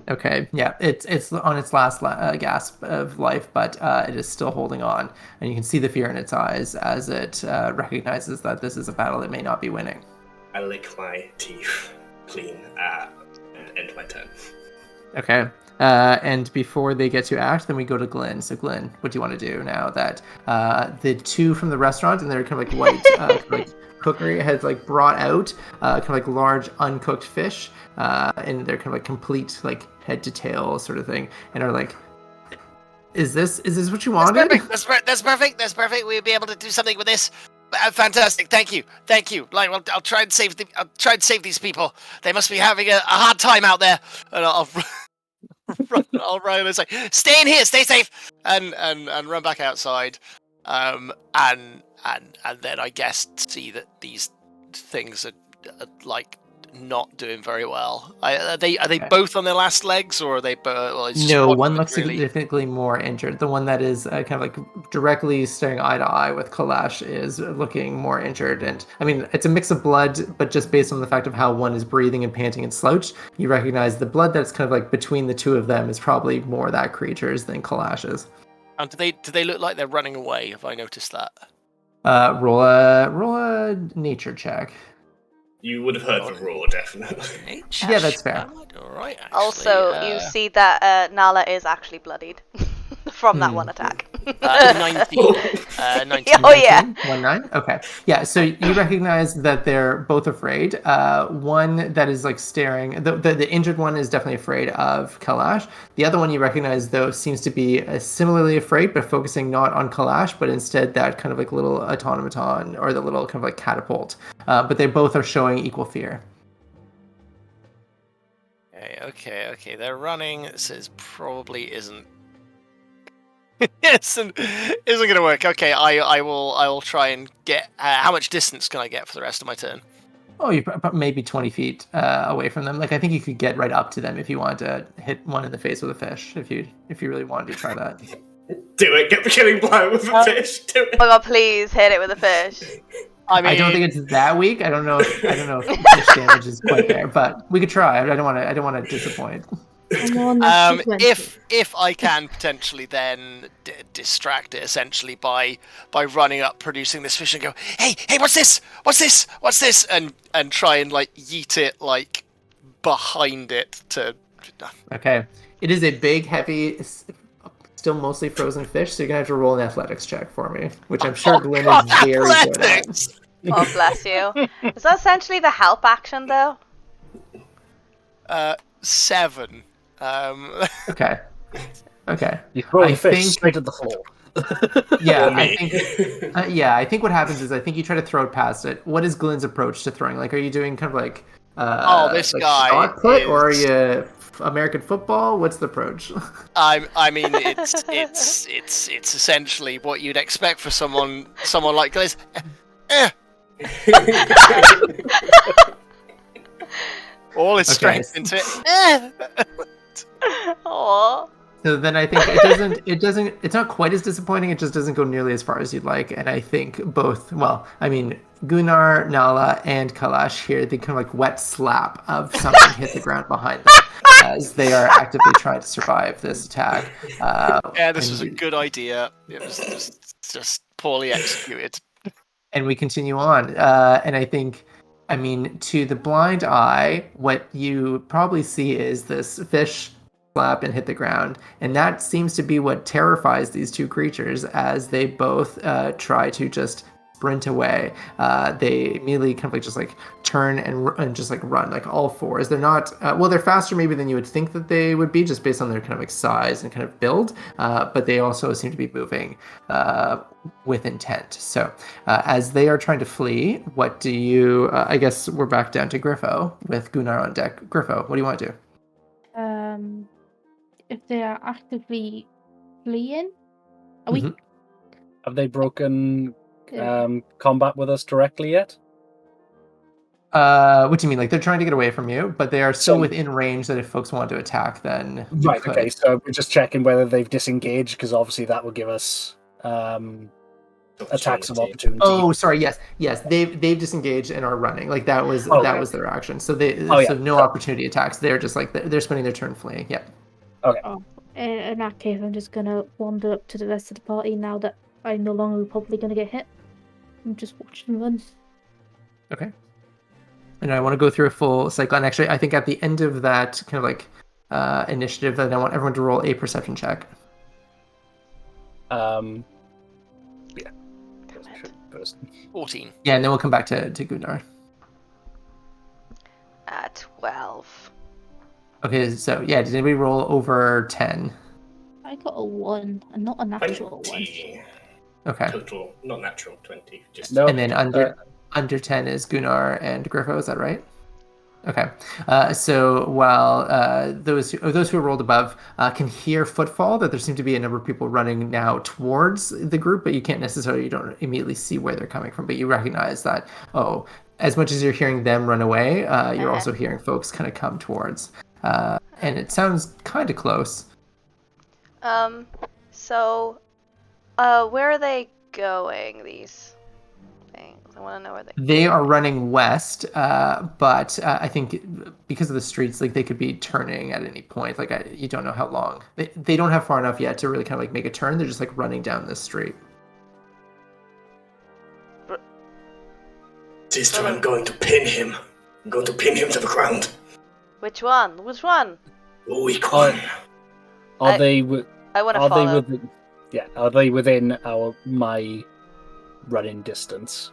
Okay. Yeah. It's on its last gasp of life, but it is still holding on, and you can see the fear in its eyes as it recognizes that this is a battle it may not be winning. I lick my teeth clean and end my turn. Okay. And before they get to act, then we go to Glenn. So Glenn, what do you want to do now that the 2 from the restaurant and they're kind of like white kind of like cookery has like brought out kind of like large uncooked fish and they're kind of like complete like head to tail sort of thing, and are like, is this what you wanted? That's perfect. We'll be able to do something with this. Fantastic. Thank you. Like, I'll try and save these people. They must be having a hard time out there. And I'll I'll run and say, "Stay in here, stay safe," and run back outside. And then I guess see that these things are like not doing very well. Are they both on their last legs, or are they both? Well, it's just No, one of looks them, really. significantly more injured. The one that is kind of like directly staring eye to eye with Kalash is looking more injured. And I mean, it's a mix of blood, but just based on the fact of how one is breathing and panting and slouched, you recognize the blood that's kind of like between the 2 of them is probably more that creature's than Kalash's. And do they look like they're running away? Have I noticed that? Roll a nature check. You would have heard the roar, definitely. Yeah, that's fair. All right. Actually, Also, you see that Nala is actually bloodied from that one attack. 19. 19. Oh yeah. 19? Okay. Yeah, so you recognize that they're both afraid. One that is like staring, the injured one is definitely afraid of Kalash. The other one you recognize, though, seems to be similarly afraid, but focusing not on Kalash, but instead that kind of like little automaton or the little kind of like catapult. But they both are showing equal fear. Okay. They're running. This is probably isn't isn't gonna work. Okay, I will try and get. How much distance can I get for the rest of my turn? Oh, you're maybe 20 feet away from them. Like I think you could get right up to them if you wanted to hit one in the face with a fish. If you really wanted to try that. Do it. Get the killing blow with a fish. Do it. Oh my god, please hit it with a fish. I mean, I don't think it's that weak. I don't know if fish damage is quite there, but we could try. I don't want to disappoint. if I can potentially then distract it essentially by running up, producing this fish and go, hey, what's this, and try and like yeet it like behind it to. Okay, it is a big, heavy, still mostly frozen fish, so you're gonna have to roll an athletics check for me, which I'm sure Glenn is very good at. Oh bless you. Is that essentially the help action though? 7. Okay. You throw the fish think- straight at the hole. I think what happens is I think you try to throw it past it. What is Glenn's approach to throwing? Like, are you doing kind of like this like guy shot put, is... or are you American football? What's the approach? I mean, it's essentially what you'd expect for someone like Glenn. All his strength into it. Aww. So then I think it's not quite as disappointing. It just doesn't go nearly as far as you'd like. And I think both, Gunnar, Nala, and Kalash hear the kind of like wet slap of something hit the ground behind them as they are actively trying to survive this attack. This was a good idea. It was just poorly executed. And we continue on. And I think, to the blind eye, what you probably see is this fish slap and hit the ground. And that seems to be what terrifies these two creatures as they both try to just sprint away. They immediately kind of like just like turn and just like run, like all fours. They're not, they're faster maybe than you would think that they would be just based on their kind of like size and kind of build. But they also seem to be moving with intent. So as they are trying to flee, what do you, I guess we're back down to Griffo with Gunnar on deck. Griffo, what do you want to do? If they are actively fleeing, are we? Have they broken combat with us directly yet? What do you mean? Like they're trying to get away from you, but they are still within range that if folks want to attack, then right. Okay, so we're just checking whether they've disengaged because obviously that will give us attacks of opportunity. Oh, sorry. Yes. They've disengaged and are running. Like that was was their action. So no opportunity attacks. They're just like they're spending their turn fleeing. Yeah. Okay. Oh, in that case, I'm just gonna wander up to the rest of the party now that I'm no longer probably gonna get hit. I'm just watching them run. Okay. And I want to go through a full cycle. And actually, I think at the end of that kind of like initiative, then I want everyone to roll a perception check. Yeah. 14. Yeah, and then we'll come back to Gunnar. 12. Okay, so yeah, did anybody roll over 10? I got a 1, and not a natural 20. Okay. Total, not natural, 20. Just No. And then under 10 is Gunnar and Griffo, is that right? Okay. So while those who rolled above can hear footfall, that there seem to be a number of people running now towards the group, but you don't immediately see where they're coming from, but you recognize that, as much as you're hearing them run away, you're also hearing folks kind of come towards. And it sounds kind of close. So, where are they going, these things? I want to know where they are running west, but I think because of the streets, like they could be turning at any point. Like you don't know how long. They don't have far enough yet to really kind of like make a turn. They're just like running down this street. Sister, I'm going to pin him. I'm going to pin him to the ground. Which one? The weak one. Are they with? I want to Are follow. they with? Yeah, are they within my running distance,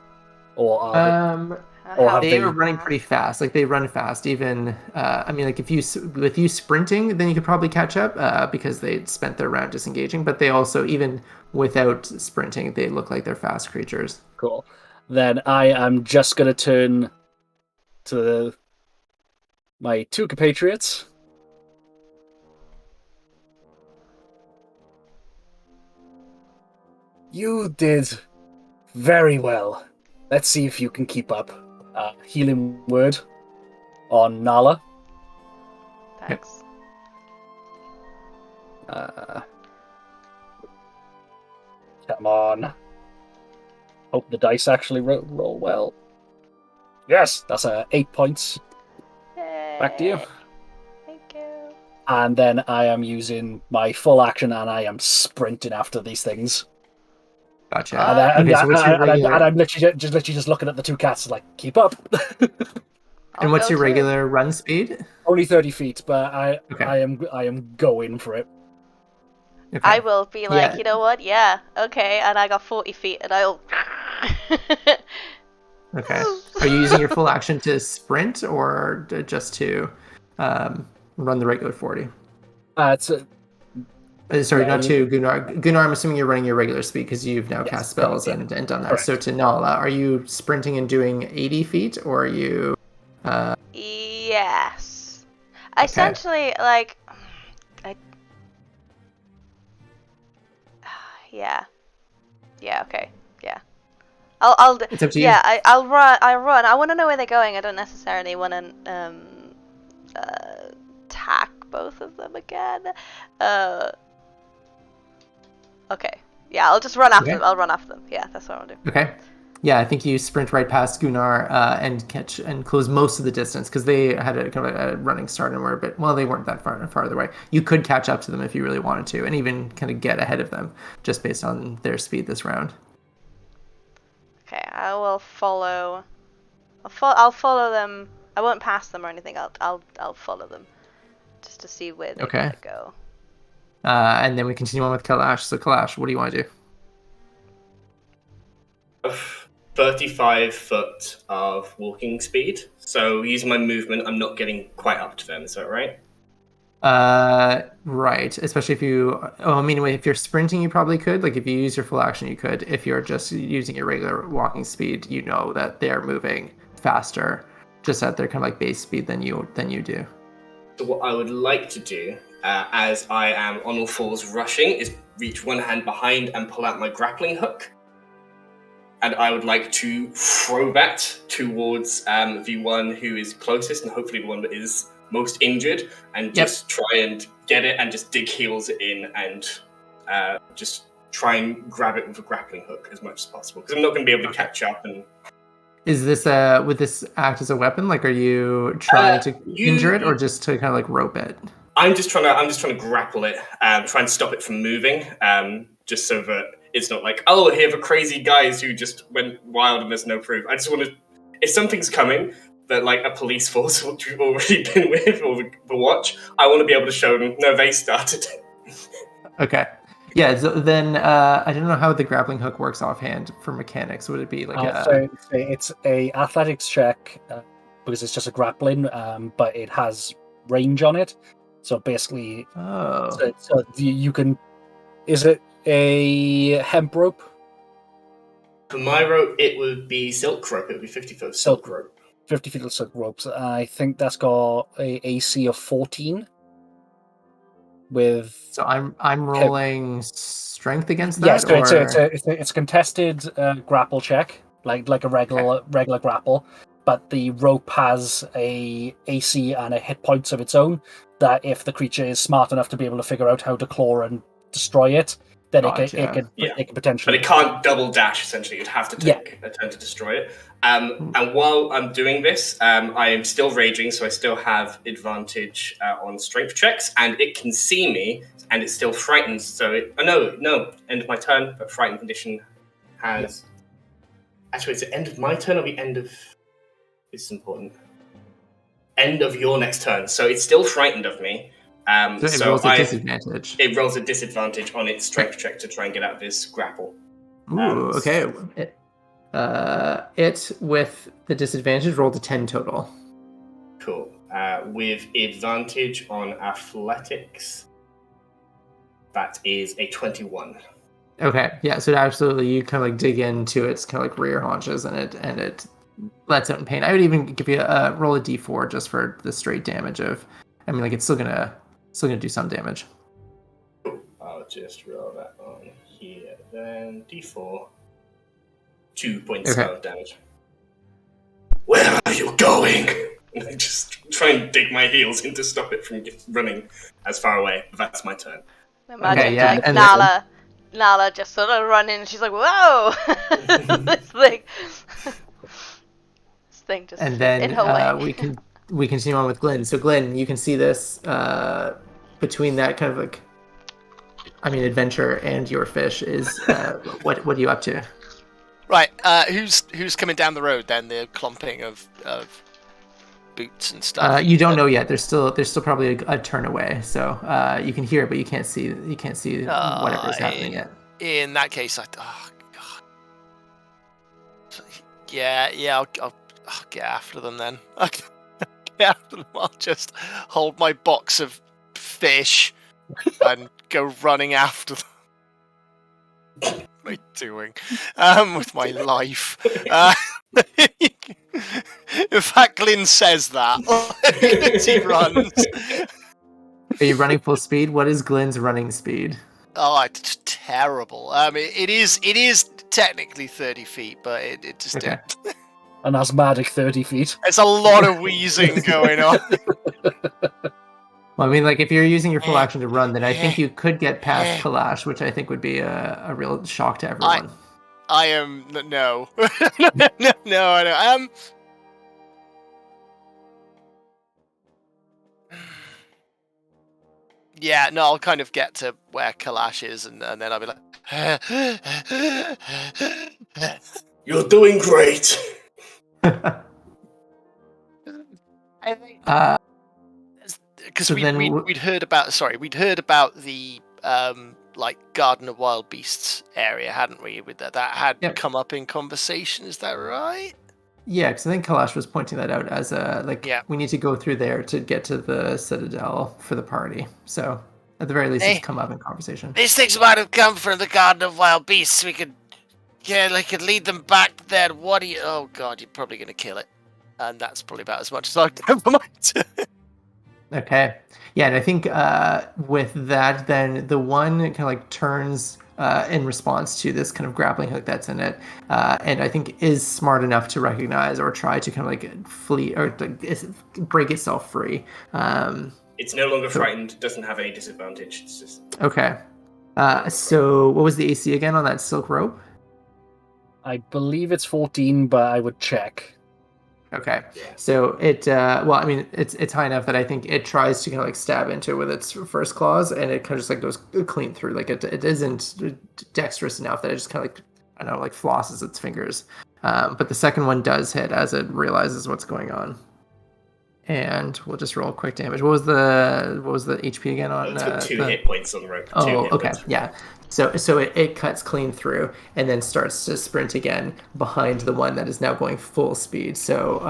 or are Or have They are they- running pretty fast. Like they run fast. Even I mean, like if you with you sprinting, then you could probably catch up because they spent their round disengaging. But they also, even without sprinting, they look like they're fast creatures. Cool. Then I am just going to turn to my two compatriots. You did very well. Let's see if you can keep up. Healing word on Nala. Thanks. Come on. Hope the dice actually roll well. Yes, that's 8 points. Back to you. Thank you. And then I am using my full action and I am sprinting after these things. Gotcha. And, Okay, so what's your regular? and I'm literally just looking at the two cats like, keep up. And what's your I'll go too. regular run speed? Only 30 feet, but Okay. I am going for it. Okay. I will be like, Yeah. you know what? Yeah, okay. And I got 40 feet, and I'll. Okay. Are you using your full action to sprint or just to run the regular 40? It's Sorry, Yeah, not to Gunnar. Gunnar, I'm assuming you're running your regular speed because you've now Yes, cast spells correct, and done that. correct. So to Nala, are you sprinting and doing 80 feet or are you... Yes. Essentially, like. Yeah. Yeah. Okay. Yeah. I'll. It's up to you. Yeah. I'll run. I run. I want to know where they're going. I don't necessarily want to attack both of them again. Okay. Yeah. I'll just run after them. I'll run after them. Yeah. That's what I'll do. Okay. Yeah, I think you sprint right past Gunnar and catch and close most of the distance because they had a kind of a running start and were a bit, well, they weren't that farther away. You could catch up to them if you really wanted to and even kind of get ahead of them just based on their speed this round. Okay. I will follow. I'll follow them. I won't pass them or anything. I'll follow them just to see where they're gonna go. And then we continue on with Kalash. So Kalash, what do you want to do? 35 foot of walking speed. So using my movement, I'm not getting quite up to them. Is that right? Right. Especially if you... Oh, I mean, if you're sprinting, you probably could. Like, if you use your full action, you could. If you're just using your regular walking speed, you know that they're moving faster, just at their kind of like base speed than you do. So what I would like to do, as I am on all fours rushing, is reach one hand behind and pull out my grappling hook. And I would like to throw that towards the one who is closest and hopefully the one that is most injured, and just try and get it and just dig heels in and just try and grab it with a grappling hook as much as possible because I'm not going to be able to catch up. And is this would this act as a weapon? Like, are you trying to injure it or just to kind of like rope it? I'm just trying to grapple it, try and stop it from moving, just so that it's not like, oh, here are the crazy guys who just went wild and there's no proof. I just want to, if something's coming that like a police force which we've already been with or the watch, I want to be able to show them, no, they started. Okay. Yeah, so then I don't know how the grappling hook works offhand for mechanics. Would it be like so it's a athletics check because it's just a grappling, but it has range on it. So basically, so you can. Is it a hemp rope? For my rope, it would be silk rope. It would be 50 foot silk rope. 50 feet of silk ropes. I think that's got a AC of 14. With so I'm rolling strength against that. Yes, so it's a contested grapple check, like a regular grapple, but the rope has a AC and a hit points of its own. That if the creature is smart enough to be able to figure out how to claw and destroy it, then it can potentially. But it can't double dash. Essentially, you'd have to take a turn to destroy it. And while I'm doing this, I am still raging, so I still have advantage on strength checks, and it can see me, and it's still frightened. So end of my turn. But frightened condition has. Actually, is it end of my turn or the end of? This is important. End of your next turn. So it's still frightened of me, So it rolls a disadvantage. It rolls a disadvantage on its strength check to try and get out of this grapple. Ooh, okay. It with the disadvantage rolled a 10 total. Cool. With advantage on athletics, that is a 21. Okay, yeah. So absolutely, you kind of like dig into its kind of like rear haunches, and it lets out in pain. I would even give you a roll a d4 just for the straight damage of. I mean, like it's still gonna do some damage. I'll just roll that on here. Then d4. 2 points of damage. Where are you going? And I just try and dig my heels in to stop it from running as far away. That's my turn. Imagine Nala just sort of running, and she's like, "Whoa!" this thing just and then in her way. we continue on with Glenn. So Glenn, you can see this between that kind of like, I mean, adventure and your fish is what are you up to? Right, who's coming down the road then? The clumping of boots and stuff. You don't know yet. There's still probably a turn away, so you can hear it, but you can't see whatever is happening yet. In that case, oh god. Yeah, I'll get after them then. I'll get after them. I'll just hold my box of fish and go running after them. What am I doing with my life? In fact, Glyn says that as he runs. Are you running full speed? What is Glyn's running speed? Oh, it's terrible. It is technically 30 feet, but it just... Okay. An asthmatic 30 feet. There's a lot of wheezing going on. Well, I mean, like, if you're using your full action to run, then I think you could get past Kalash, which I think would be a real shock to everyone. I am... No. No, I don't. Yeah, no, I'll kind of get to where Kalash is, and then I'll be like... You're doing great! I think... Because we'd heard about the like Garden of Wild Beasts area, hadn't we? With that had come up in conversation. Is that right? Yeah, because I think Kalash was pointing that out as we need to go through there to get to the Citadel for the party. So at the very least, it's come up in conversation. These things might have come from the Garden of Wild Beasts. We could lead them back there. What do you? Oh God, you're probably gonna kill it, and that's probably about as much as I can for my turn. Okay. Yeah, and I think with that, then the one kind of like turns in response to this kind of grappling hook that's in it, and I think is smart enough to recognize or try to kind of like flee or break itself free. It's no longer frightened, doesn't have any disadvantage. It's just... Okay. So what was the AC again on that silk rope? I believe it's 14, but I would check. Okay, so it it's high enough that I think it tries to kind of like stab into it with its first claws, and it kind of just like goes clean through. Like it isn't dexterous enough that it just kind of like, I don't know, like flosses its fingers. But the second one does hit as it realizes what's going on. And we'll just roll quick damage. What was the HP again on? It's got 2 hit points on the rope. Oh, okay, yeah. So it cuts clean through and then starts to sprint again behind the one that is now going full speed. So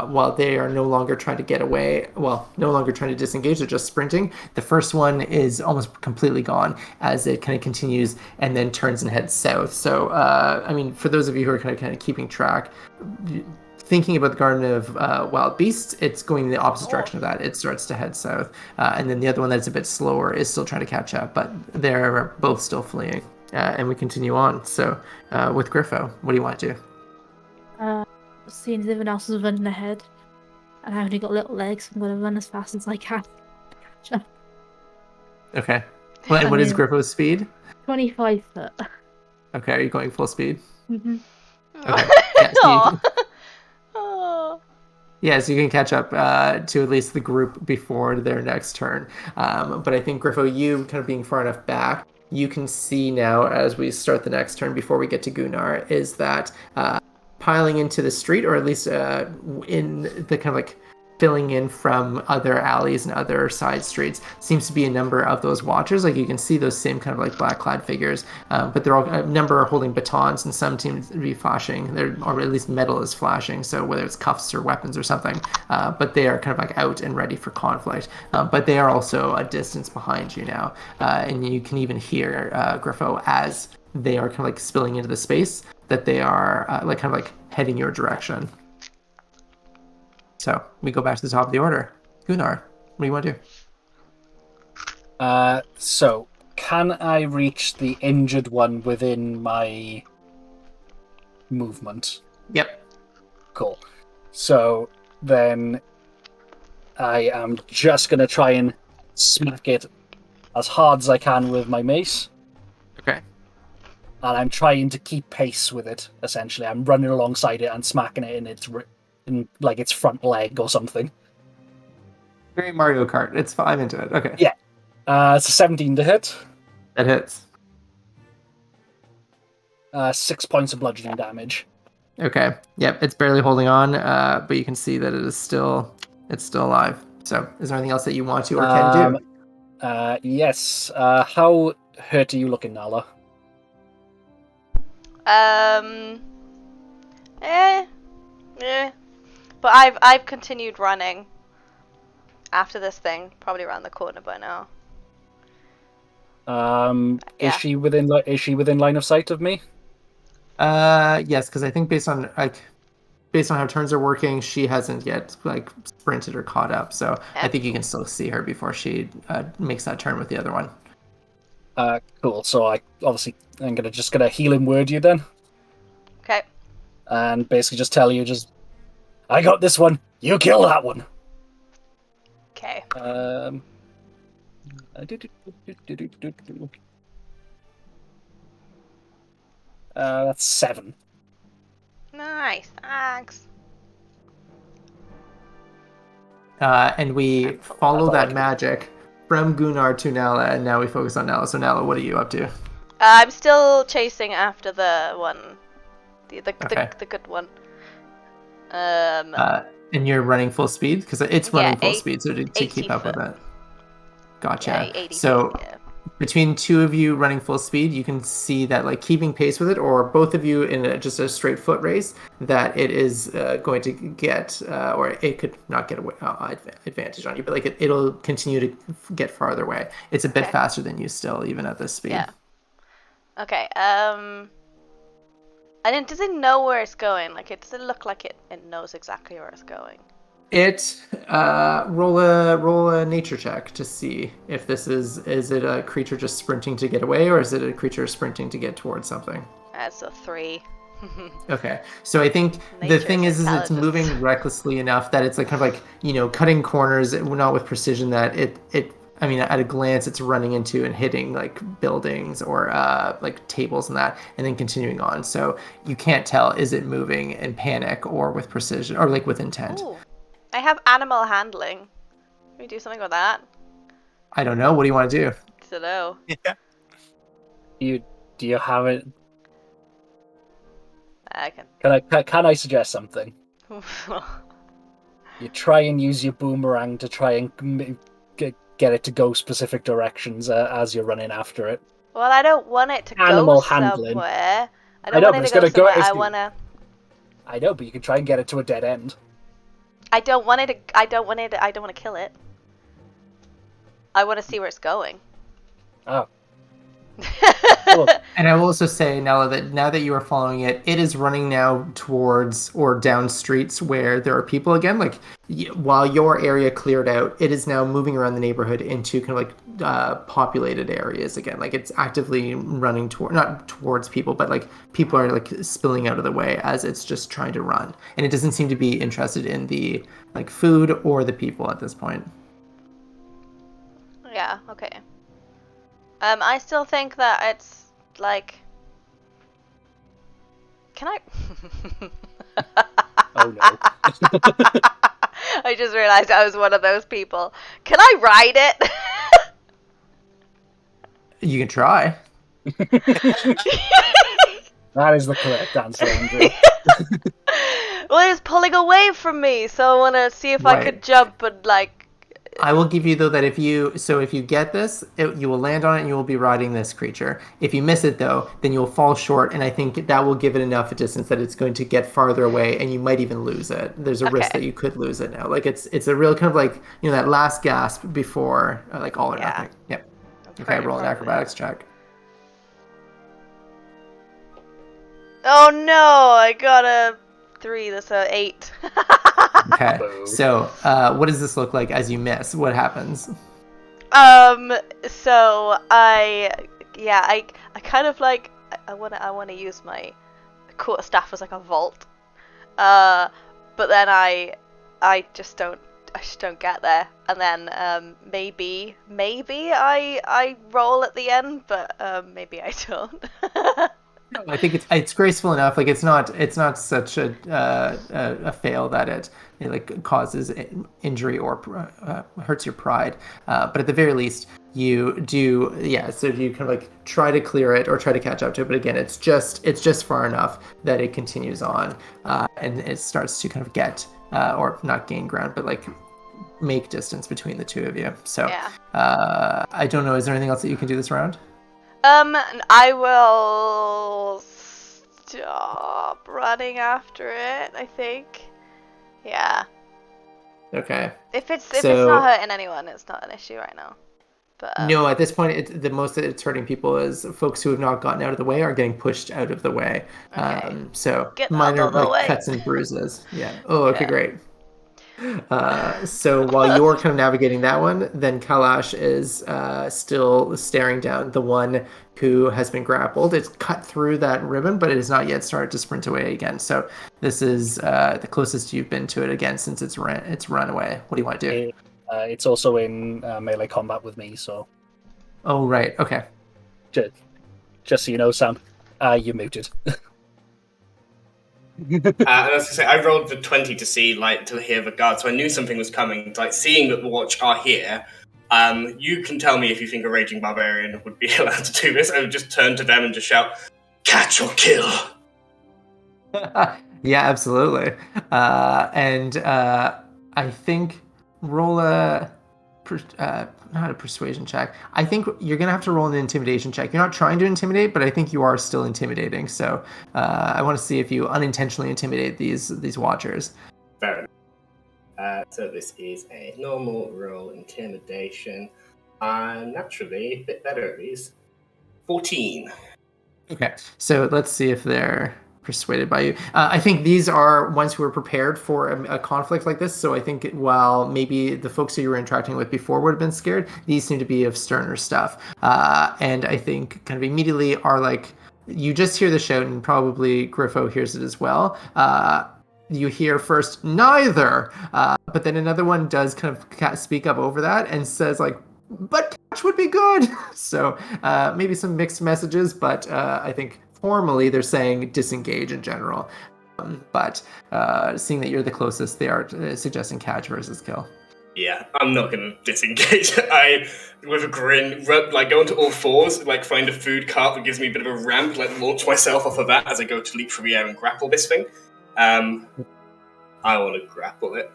while they are no longer trying to get away, no longer trying to disengage, they're just sprinting. The first one is almost completely gone as it kind of continues and then turns and heads south. So I mean, for those of you who are kind of keeping track, thinking about the Garden of Wild Beasts, it's going in the opposite direction of that. It starts to head south. And then the other one that's a bit slower is still trying to catch up, but they're both still fleeing. And we continue on. So with Griffo, what do you want to do? Seeing as everyone else is running ahead, and I've only got little legs, I'm going to run as fast as I can. Okay. What is Griffo's speed? 25 foot. Okay, are you going full speed? Mm-hmm. Okay. Yeah, so you can catch up to at least the group before their next turn. But I think, Griffo, you kind of being far enough back, you can see now as we start the next turn before we get to Gunnar, is that piling into the street, or at least in the kind of like filling in from other alleys and other side streets seems to be a number of those watchers. Like you can see those same kind of like black-clad figures, but they're all a number are holding batons, and some seem to be flashing. Or at least metal is flashing. So whether it's cuffs or weapons or something, but they are kind of like out and ready for conflict. But they are also a distance behind you now, and you can even hear Griffo as they are kind of like spilling into the space that they are like kind of like heading your direction. So we go back to the top of the order. Gunnar, what do you want to do? So can I reach the injured one within my movement? Yep. Cool. So then I am just going to try and smack it as hard as I can with my mace. Okay. And I'm trying to keep pace with it, essentially. I'm running alongside it and smacking it in like its front leg or something. Very Mario Kart. I'm into it. Okay. Yeah. It's a 17 to hit. That hits. 6 points of bludgeoning damage. Okay. Yep. It's barely holding on, but you can see that it's still alive. So, is there anything else that you want to or can do? Yes. How hurt are you looking, Nala? But I've continued running after this thing, probably around the corner by now. Yeah. Is she within line of sight of me? Yes, because I think based on how turns are working, she hasn't yet like sprinted or caught up. So I think you can still see her before she makes that turn with the other one. Cool. So I'm just gonna healing word you then. Okay. And basically just tell you, I got this one. You kill that one. Okay. That's 7. Nice. Thanks. And we follow that magic from Gunnar to Nala, and now we focus on Nala. So Nala, what are you up to? I'm still chasing after the one, the good one. And you're running full speed because it's running full speed, so to keep up with it. Gotcha. Yeah, 80 so feet, yeah. Between two of you running full speed, you can see that like keeping pace with it, or both of you in just a straight foot race, that it is going to get, or it could not get advantage on you, but like it'll continue to get farther away. It's a bit faster than you still, even at this speed. Yeah. Okay. Does it know where it's going? Like, does it look like it knows exactly where it's going? It roll a nature check to see if this is it a creature just sprinting to get away, or is it a creature sprinting to get towards something? That's a 3. Okay, so I think the thing is it's moving recklessly enough that it's like kind of like, cutting corners, not with precision, that it I mean, at a glance, it's running into and hitting like buildings or like tables and that, and then continuing on. So you can't tell, is it moving in panic or with precision or like with intent? Ooh. I have animal handling. Can we do something with that? I don't know. What do you want to do? I don't know. Yeah. Do you have it? I can. Can I suggest something? You try and use your boomerang to try and get it to go specific directions as you're running after it. Well, I don't want it to Animal go handling. somewhere. I don't want it to go somewhere. I know, but you can try and get it to a dead end. I don't want to kill it. I want to see where it's going. Oh. Cool. And I will also say, Nella, that now that you are following it, it is running now towards or down streets where there are people again. Like, while your area cleared out, it is now moving around the neighborhood into kind of like populated areas again. Like, it's actively running not towards people, but like people are like spilling out of the way as it's just trying to run. And it doesn't seem to be interested in the like food or the people at this point. Yeah. Okay. I still think that it's like. Can I? Oh no. I just realized I was one of those people. Can I ride it? You can try. That is the correct answer, Andrew. Well, it's pulling away from me, so I want to see if I could jump and like. I will give you though that if you get this, you will land on it and you will be riding this creature. If you miss it though, then you will fall short, and I think that will give it enough distance that it's going to get farther away, and you might even lose it. There's a risk that you could lose it now. Like it's a real kind of like that last gasp before like all or nothing. Yep. Okay, roll an acrobatics check. Oh no! I got a 3. That's a 8. Okay. So, what does this look like as you miss? What happens? So I kind of like I wanna use my quarterstaff as like a vault. But then I just don't get there, and then maybe I roll at the end, but maybe I don't. I think it's graceful enough. Like it's not such a fail that it like causes injury or hurts your pride. But at the very least, you do So you kind of like try to clear it or try to catch up to it. But again, it's just far enough that it continues on, and it starts to kind of get or not gain ground, but like make distance between the two of you. So I don't know. Is there anything else that you can do this round? I will stop running after it, I think. Yeah. Okay. If it's not hurting anyone, it's not an issue right now. But no, at this point, the most that it's hurting people is folks who have not gotten out of the way are getting pushed out of the way. Okay. So Get minor out of the way. cuts and bruises. Yeah. Oh, okay, great. So while you're kind of navigating that one, then Kalash is still staring down the one who has been grappled. It's cut through that ribbon, but it has not yet started to sprint away again. So this is the closest you've been to it again since it's run away. What do you want to do? It's also in melee combat with me, so. Oh, right. Okay. Just so you know, Sam, you're muted. And as I say, I rolled the 20 to see, like, to hear the guard, so I knew something was coming. Like, seeing that the watch are here, you can tell me if you think a raging barbarian would be allowed to do this. I would just turn to them and just shout, "Catch or kill!" Yeah, absolutely. And I think roll not a persuasion check. I think you're going to have to roll an intimidation check. You're not trying to intimidate, but I think you are still intimidating. So I want to see if you unintentionally intimidate these watchers. Fair enough. So this is a normal roll, intimidation. Naturally, a bit better at these. 14. Okay, so let's see if they're persuaded by you. I think these are ones who are prepared for a conflict like this. So I think while maybe the folks who you were interacting with before would have been scared, these seem to be of sterner stuff. And I think kind of immediately are like, you just hear the shout, and probably Griffo hears it as well. You hear first, neither. But then another one does kind of speak up over that and says like, but catch would be good. So maybe some mixed messages, but I think formally they're saying disengage in general. But seeing that you're the closest, they are suggesting catch versus kill. Yeah, I'm not going to disengage. I, with a grin, go onto all fours, find a food cart that gives me a bit of a ramp, launch myself off of that as I go to leap through the air and grapple this thing. I want to grapple it.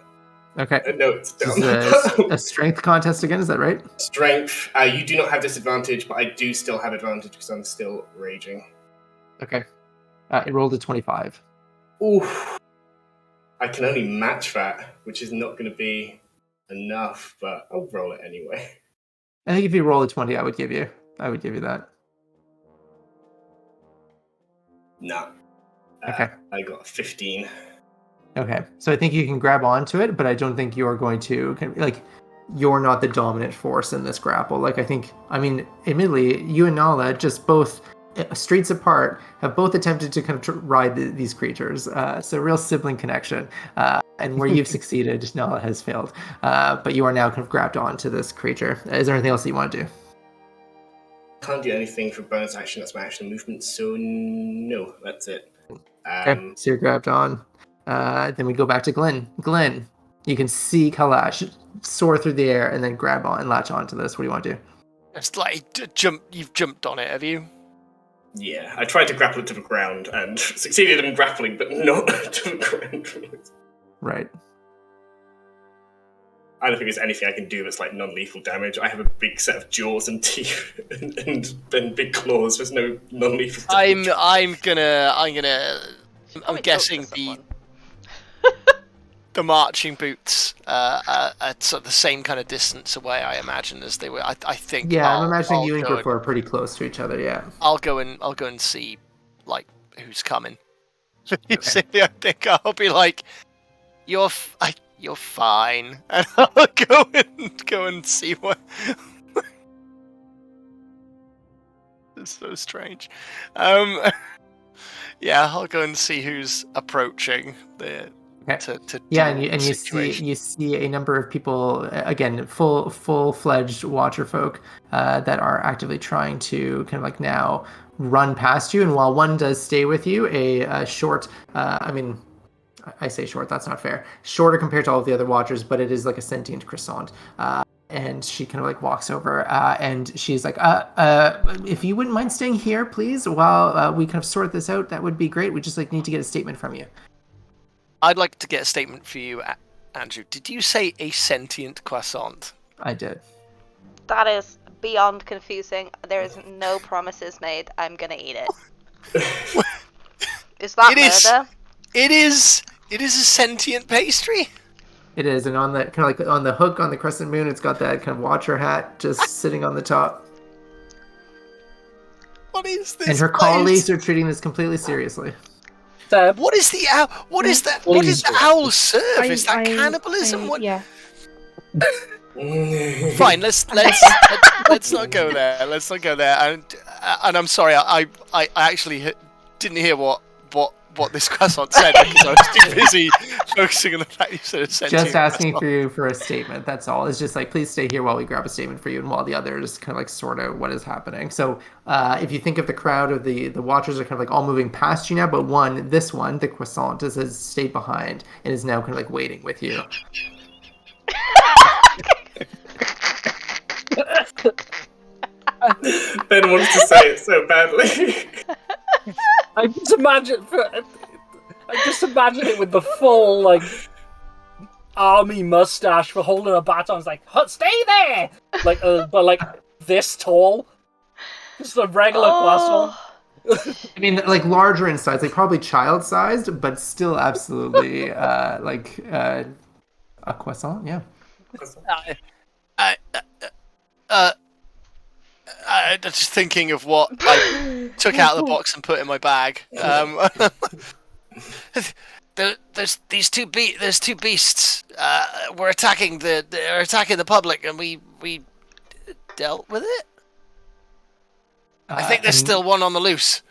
Okay. No, it's down. A strength contest again, is that right? Strength. You do not have disadvantage, but I do still have advantage because I'm still raging. Okay. It rolled a 25. Oof. I can only match that, which is not going to be enough, but I'll roll it anyway. I think if you roll a 20, I would give you that. No. Okay. I got 15. Okay. So I think you can grab onto it, but I don't think you're going to, you're not the dominant force in this grapple. Admittedly, you and Nala, just both streets apart, have both attempted to kind of ride these creatures. So real sibling connection. And where you've succeeded, Nala has failed. But you are now kind of grabbed onto this creature. Is there anything else that you want to do? Can't do anything for bonus action. That's my action movement. So no, that's it. Okay, so you're grabbed on. Then we go back to Glenn. Glenn, you can see Kalash soar through the air and then grab on and latch onto this. What do you want to do? It's like you've jumped on it, have you? Yeah, I tried to grapple it to the ground and succeeded in grappling, but not to the ground. Right. I don't think there's anything I can do that's like non-lethal damage. I have a big set of jaws and teeth and big claws. There's no non-lethal damage. I'm Probably guessing talk to the marching boots are at sort of the same kind of distance away, I imagine, as they were. I think. Yeah, I'm I'll imagining you and go Griffo are pretty close to each other. Yeah. I'll go and see like who's coming. I think I'll be like, you're fine, and I'll go and see what. It's so strange. Yeah, I'll go and see who's approaching the. Okay. To and you see a number of people, again, full-fledged Watcher folk that are actively trying to kind of like now run past you. And while one does stay with you, a short, I say short, that's not fair. Shorter compared to all of the other Watchers, but it is like a sentient croissant. And she kind of like walks over and she's like, if you wouldn't mind staying here, please, while we kind of sort this out, that would be great. We just like need to get a statement from you. I'd like to get a statement for you, Andrew. Did you say a sentient croissant? I did. That is beyond confusing. There is no promises made. I'm gonna eat it. Is that murder? It is a sentient pastry. It is, and on the kind of like on the hook on the crescent moon, it's got that kind of Watcher hat just sitting on the top. What is this? And her place? colleagues are treating this completely seriously. What is the owl? What is that? What does the owl serve? Is that cannibalism? What? Yeah. Fine. Let's not go there. Let's not go there. And I'm sorry. I actually didn't hear what this croissant said because I was too busy focusing on the fact you said a sentient Just asking croissant. for a statement. That's all. It's just like, please stay here while we grab a statement for you, and while the others kind of like sort out what is happening. So if you think of the crowd of the Watchers are kind of like all moving past you now, but this one, the croissant, has stayed behind and is now kind of like waiting with you. Ben wants to say it so badly. I just imagine it with the full like army mustache for holding a baton. It's like, stay there, like but like this tall, just a regular croissant. I mean, like larger in size, like probably child-sized, but still absolutely like a croissant. Yeah. I'm just thinking of what I took out of the box and put in my bag. There's two beasts. We're attacking the public, and we dealt with it. I think there's still one on the loose.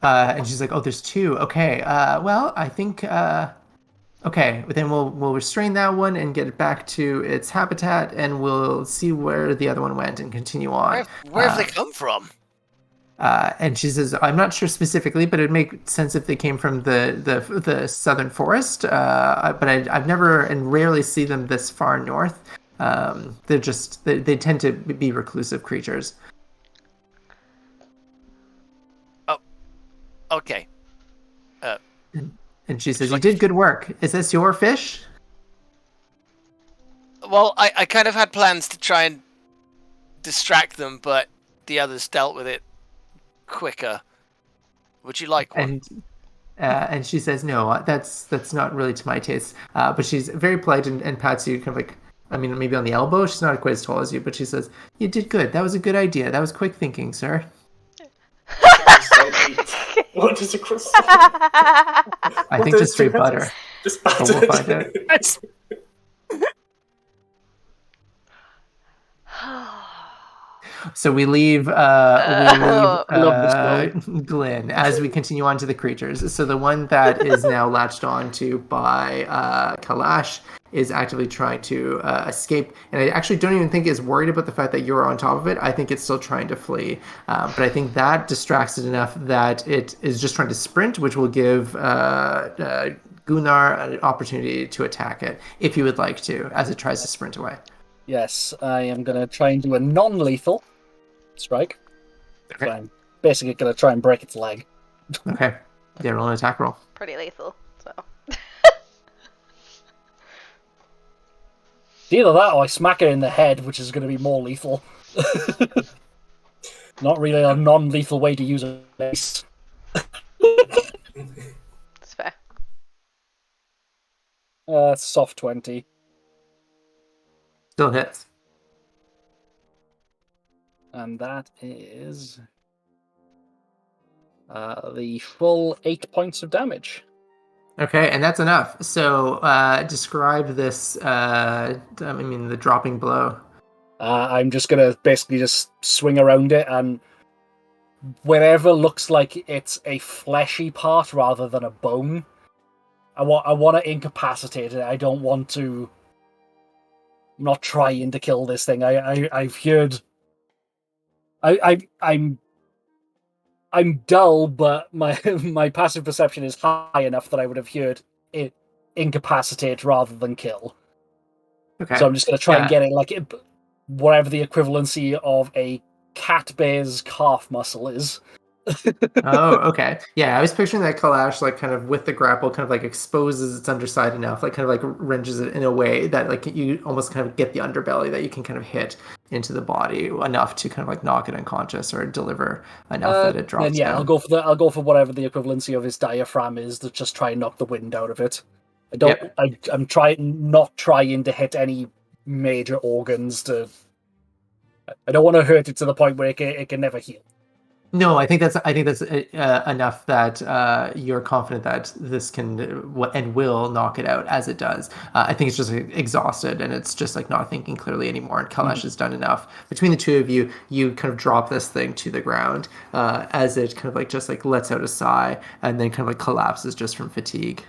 And she's like, "Oh, there's two. Okay. Well, I think. Okay. Then we'll restrain that one and get it back to its habitat, and we'll see where the other one went and continue on." Where have they come from? And she says, "I'm not sure specifically, but it'd make sense if they came from the southern forest. But I've never and rarely see them this far north. They're just they tend to be reclusive creatures." Okay. And she says, "You did good work. Is this your fish?" Well, I kind of had plans to try and distract them, but the others dealt with it quicker. Would you like one? And she says, "No, that's not really to my taste." But she's very polite and pats you kind of like, I mean, maybe on the elbow. She's not quite as tall as you, but she says, "You did good. That was a good idea. That was quick thinking, sir." What is a croissant? I think just straight butter. Just But butter. we'll find out. So we leave Glenn as we continue on to the creatures. So the one that is now latched onto by Kalash is actively trying to escape. And I actually don't even think is worried about the fact that you're on top of it. I think it's still trying to flee. But I think that distracts it enough that it is just trying to sprint, which will give Gunnar an opportunity to attack it, if you would like to, as it tries to sprint away. Yes, I am going to try and do a non-lethal strike. Okay. So I'm basically going to try and break its leg. Okay. Yeah, roll an attack roll. Pretty lethal. So. Either that or I smack it in the head, which is going to be more lethal. Not really a non-lethal way to use a mace. It's fair. Soft 20. Still hits. And that is the full 8 points of damage. Okay, and that's enough. So describe this, the dropping blow. I'm just going to basically just swing around it, and wherever looks like it's a fleshy part rather than a bone, I want to incapacitate it. I don't want to not trying to kill this thing. I've heard... I'm dull, but my passive perception is high enough that I would have heard it incapacitate rather than kill. Okay. So I'm just going to try and get it like whatever the equivalency of a cat bear's calf muscle is. Oh, okay. Yeah, I was picturing that Kalash, like, kind of with the grapple, kind of like exposes its underside enough, like, kind of like wrenches it in a way that, like, you almost kind of get the underbelly that you can kind of hit into the body enough to kind of like knock it unconscious or deliver enough that it drops then yeah, down. I'll go for whatever the equivalency of his diaphragm is to just try and knock the wind out of it. I'm not trying to hit any major organs. I don't want to hurt it to the point where it can never heal. No, I think that's enough that you're confident that this can and will knock it out as it does. I think it's just exhausted and it's just like not thinking clearly anymore. And Kalash has done enough. Between the two of you, you kind of drop this thing to the ground as it kind of like just like lets out a sigh and then kind of like collapses just from fatigue.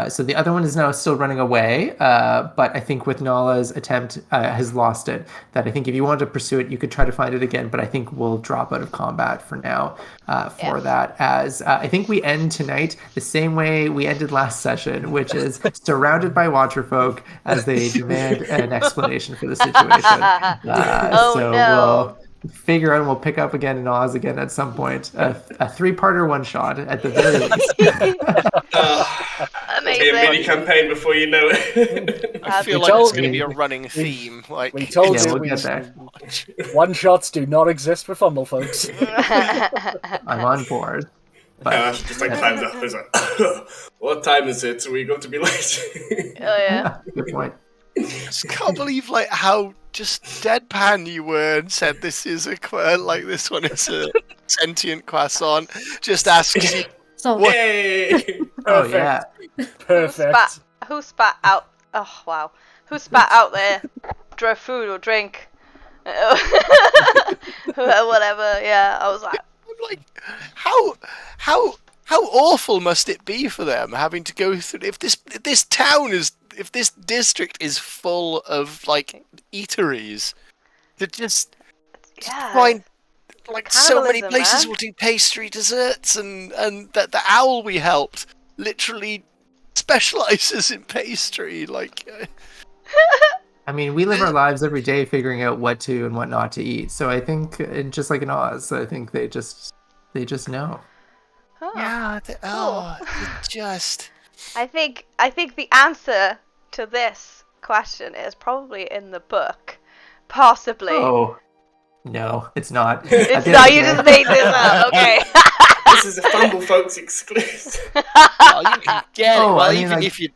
So the other one is now still running away, but I think with Nala's attempt has lost it. That I think if you wanted to pursue it, you could try to find it again, but I think we'll drop out of combat for now for that, as I think we end tonight the same way we ended last session, which is surrounded by Watcherfolk as they demand an explanation for the situation. We'll figure out and we'll pick up again in Oz again at some point. A 3-parter one-shot at the very least. Amazing. Be a mini campaign before you know it. I feel like it's going to be a running theme. Like we told you, we'll get there. One-shots do not exist for Fumble Folks. I'm on board. But just like climbs up. He's like, what time is it? Are we going to be late? Oh yeah. Good point. I just can't believe like how just deadpan you were and said this is this one is a sentient croissant. Just asks you. So Yay! Oh yeah. Perfect. Who spat out? Oh wow. Who spat out there? Drove food or drink? Whatever. Yeah, I was like. I'm like, how awful must it be for them having to go through if this district is full of like eateries that just find like so many places will do pastry desserts and that the owl we helped literally specializes in pastry like I mean, we live our lives every day figuring out what to and what not to eat. So I think, just like in Oz, I think they just know. Oh, yeah cool. just I think the answer to this question is probably in the book, possibly. Oh, no, it's not. It's not. You just made this up. Okay. This is a Fumble Folks exclusive. well, you can get it. Oh, Well, I mean, even like, if you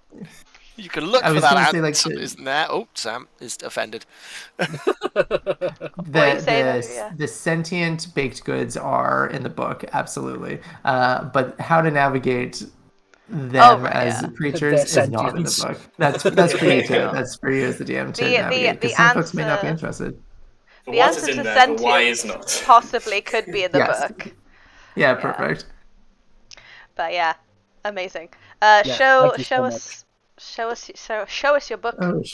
can look I for was that gonna answer, say, like, isn't there? Oh, Sam is offended. The sentient baked goods are in the book, absolutely. But how to navigate them as creatures is not in the book. That's for you too. That's for you as the DM to navigate. Because some folks may not be interested. The What answer is in to there, but why sentience is not? possibly could be in the book. Yeah, perfect. But yeah, amazing. Show us your book. Oh,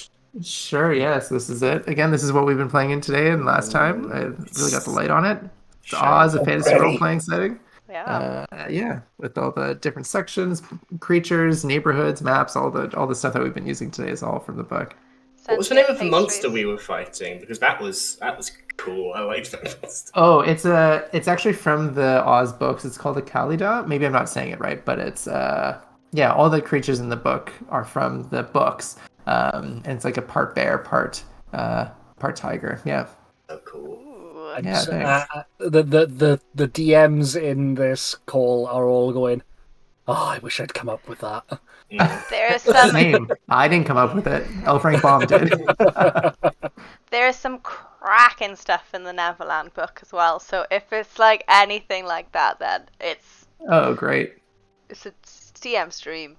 sure. Yes, this is it. Again, this is what we've been playing in today and last time. I really got the light on it. It's Oz, a fantasy role-playing setting. Yeah. With all the different sections, creatures, neighborhoods, maps, all the stuff that we've been using today is all from the book. What was the name of the Sentient monster pastries. we were fighting? Because that was cool. I liked that monster. Oh, it's actually from the Oz books. It's called a Kalida. Maybe I'm not saying it right, but it's yeah, all the creatures in the book are from the books. And it's like a part bear, part tiger. Yeah. So cool. Ooh. Yeah, thanks. The DMs in this call are all going, oh, I wish I'd come up with that. There is some Same. I didn't come up with it. L. Frank Baum did. there is some cracking stuff in the Neverland book as well. So if it's like anything like that, then it's Oh, great. a DM's dream.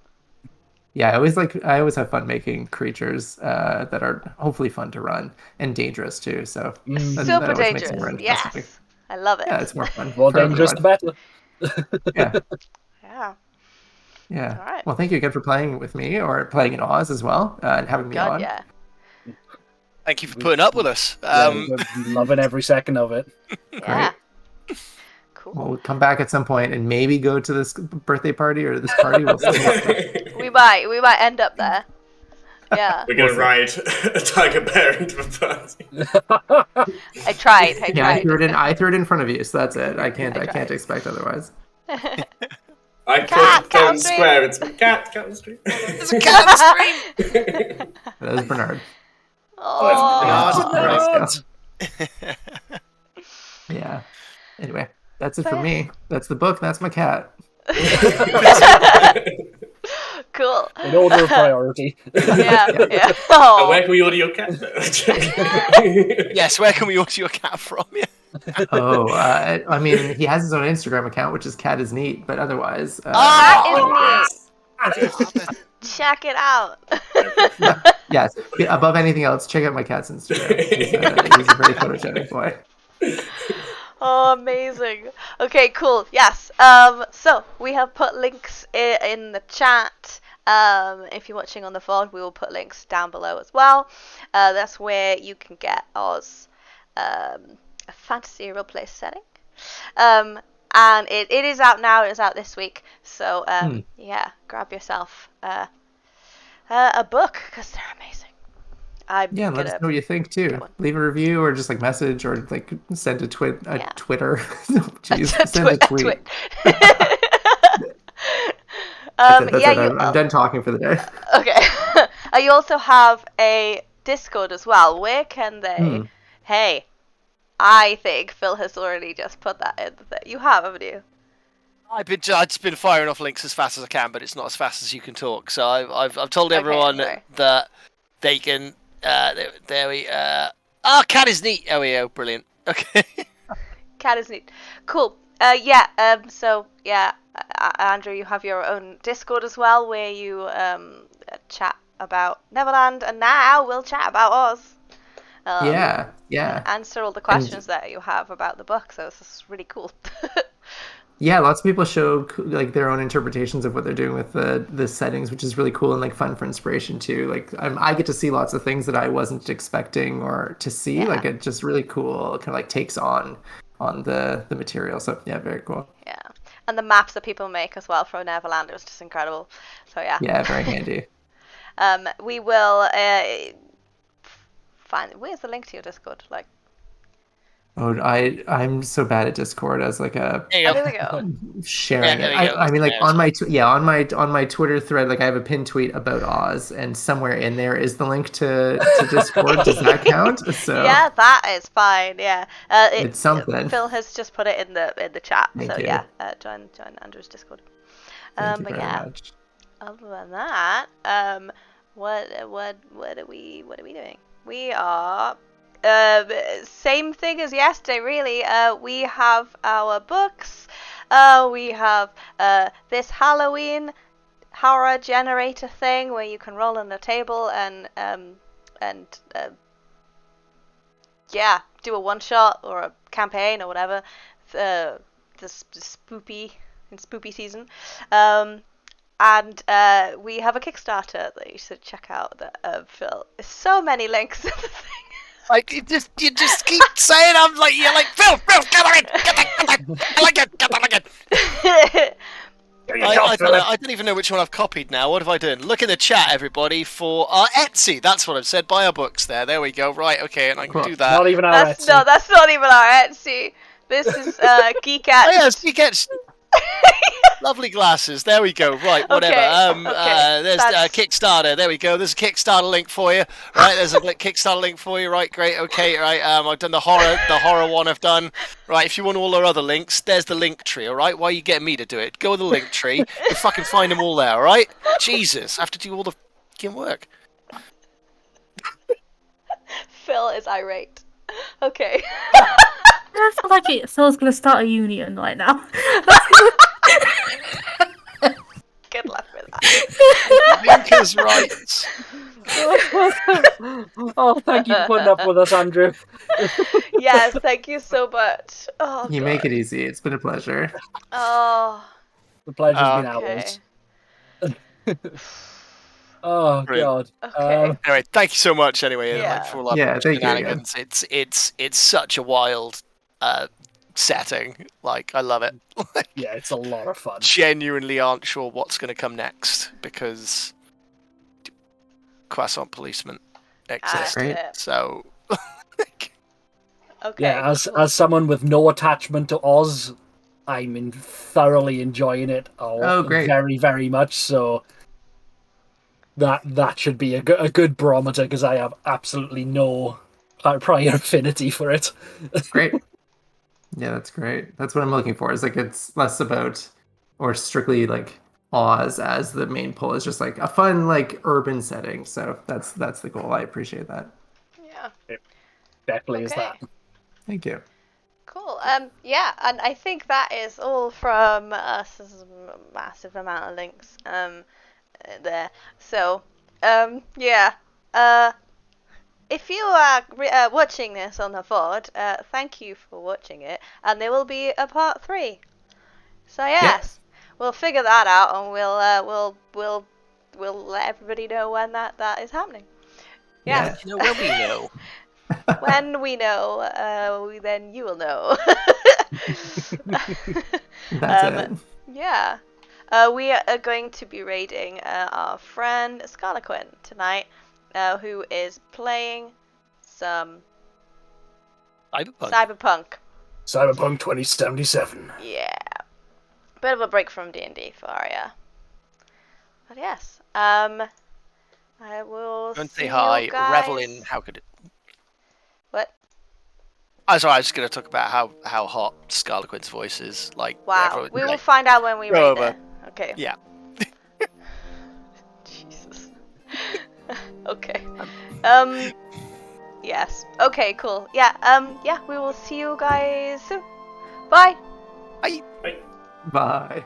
Yeah, I always have fun making creatures that are hopefully fun to run and dangerous too. So that Super always makes it dangerous. more interesting. Yes, I love it. Yeah, it's more fun. More for dangerous, the everyone. better. Yeah, Yeah. yeah. All right. Well, thank you again for playing with me or playing in Oz as well and having me God, on. yeah. Thank you for putting up with us. We're loving every second of it. Yeah. Cool. We'll come back at some point and maybe go to this birthday party or this party. We'll see. We might end up there. Yeah. We're gonna ride a tiger bear into the party. I tried. Yeah, I threw it in front of you, so that's it. I can't tried. expect otherwise. I Cat put on it stream. square. It's a cat on the street. There's a cat on the stream. That was Bernard. Oh. Yeah. Anyway, that's it for me. That's the book. That's my cat. Cool. In order of priority. Yeah. And Oh. where can we order your cat? Yes, where can we order your cat from? Yeah. Oh, I mean, he has his own Instagram account, which is Cat is Neat, but otherwise. That is neat. Check it out. Yes. Above anything else, check out my cat's Instagram. He's a very photogenic boy. Oh, amazing. Okay, cool. Yes. So we have put links in the chat. If you're watching on the VOD, we will put links down below as well. That's where you can get Oz, a fantasy roleplay setting. And it is out now. It is out this week. So yeah, grab yourself a book because they're amazing. Yeah, let us know what you think too. Leave a review or just like message or like send a Twitter. Jeez, send a tweet. That's it. I'm done talking for the day. Okay. You also have a Discord as well. Where can they? Hey, I think Phil has already just put that in. You have, haven't you? I've just been firing off links as fast as I can, but it's not as fast as you can talk. So I've told everyone that they can. There we. Cat is neat. Oh, yeah, brilliant. Okay. Cat is neat. Cool. Yeah. So yeah, Andrew, you have your own Discord as well, where you chat about Neverland, and now we'll chat about Oz. Yeah. Answer all the questions that you have about the book. So this is really cool. Yeah, lots of people show like their own interpretations of what they're doing with the settings, which is really cool and like fun for inspiration too. Like I get to see lots of things that I wasn't expecting or to see. Like it just really cool kind of like takes on the material. So yeah, very cool. Yeah, and the maps that people make as well for Neverland is just incredible. So yeah. Yeah, very handy. We will find. Where's the link to your Discord? Like. Oh, I'm so bad at Discord as like a there we go. sharing it. I mean, like on my Twitter thread, like I have a pinned tweet about Oz, and somewhere in there is the link to Discord. Does that count? So yeah, that is fine. Yeah, it's something. Phil has just put it in the chat. Thank you. Yeah, join Andrew's Discord. Thank you very much. Other than that, what are we doing? We are. Same thing as yesterday, really. We have our books. We have this Halloween horror generator thing where you can roll on the table and do a one shot or a campaign or whatever. The spoopy season. And we have a Kickstarter that you should check out. That Phil, so many links in the thing. Like you just keep saying you're like Phil, get on it, get on it. I like it. I don't even know which one I've copied now. What have I done? Look in the chat, everybody, for our Etsy. That's what I've said. Buy our books there. There we go. Right, okay, and I can Cool. do that. Not even our That's Etsy. that's not even our Etsy. This is Geek Oh at. yeah, you get lovely glasses. There we go. Right, whatever. Okay, There's Kickstarter. There we go. There's a Kickstarter link for you. Right, there's a Kickstarter link for you. Right, great. Okay, right. I've done the horror one. I've done. Right, if you want all our other links, there's the link tree. All right, why are you getting me to do it? Go to the link tree. You fucking find them all there. All right. Jesus, I have to do all the fucking work. Phil is irate. Okay. I feel like Phil's gonna start a union right now. Good luck with that. Linker's rights. Oh, thank you for putting up with us, Andrew. Yes, thank you so much. Oh, You make it easy. It's been a pleasure. Oh, The pleasure's been okay. ours. Oh Brilliant. God. Okay. Anyway, thank you so much. Anyway, Yeah. like, for all our Yeah, thank you shenanigans. It's such a wild setting. Like, I love it. Yeah, it's a lot of fun. Genuinely aren't sure what's going to come next because croissant policemen exist. Great. So, Okay. Yeah, as someone with no attachment to Oz, I'm thoroughly enjoying it. Oh, great. Very, very much so. That should be a good barometer because I have absolutely no prior affinity for it. Great. Yeah, that's great. That's what I'm looking for. Is like it's less about or strictly like Oz as the main pull. It's just like a fun like urban setting. So that's the goal. I appreciate that. Yeah. Definitely is Okay. that. Thank you. Cool. Yeah, and I think that is all from us. This is a massive amount of links. There. So, yeah. If you are watching this on the VOD, thank you for watching it, and there will be a part 3. So yes, we'll figure that out, and we'll let everybody know when that is happening. Yeah. you know, when we know. When we know, then you will know. That's it. Yeah. We are going to be raiding our friend ScarLeQuinn tonight, who is playing some Cyberpunk. Cyberpunk 2077. Yeah. Bit of a break from D&D for Arya. But yes, I will Don't see say hi. you guys. Revel in how could it. What? I'm sorry, I was just going to talk about how hot ScarLeQuinn's voice is. Like, Wow. everyone, We will like, find out when we go raid over. it. Okay. Yeah. Jesus. Okay. Yes. Okay, cool. Yeah, yeah, we will see you guys soon. Bye. Bye. Bye.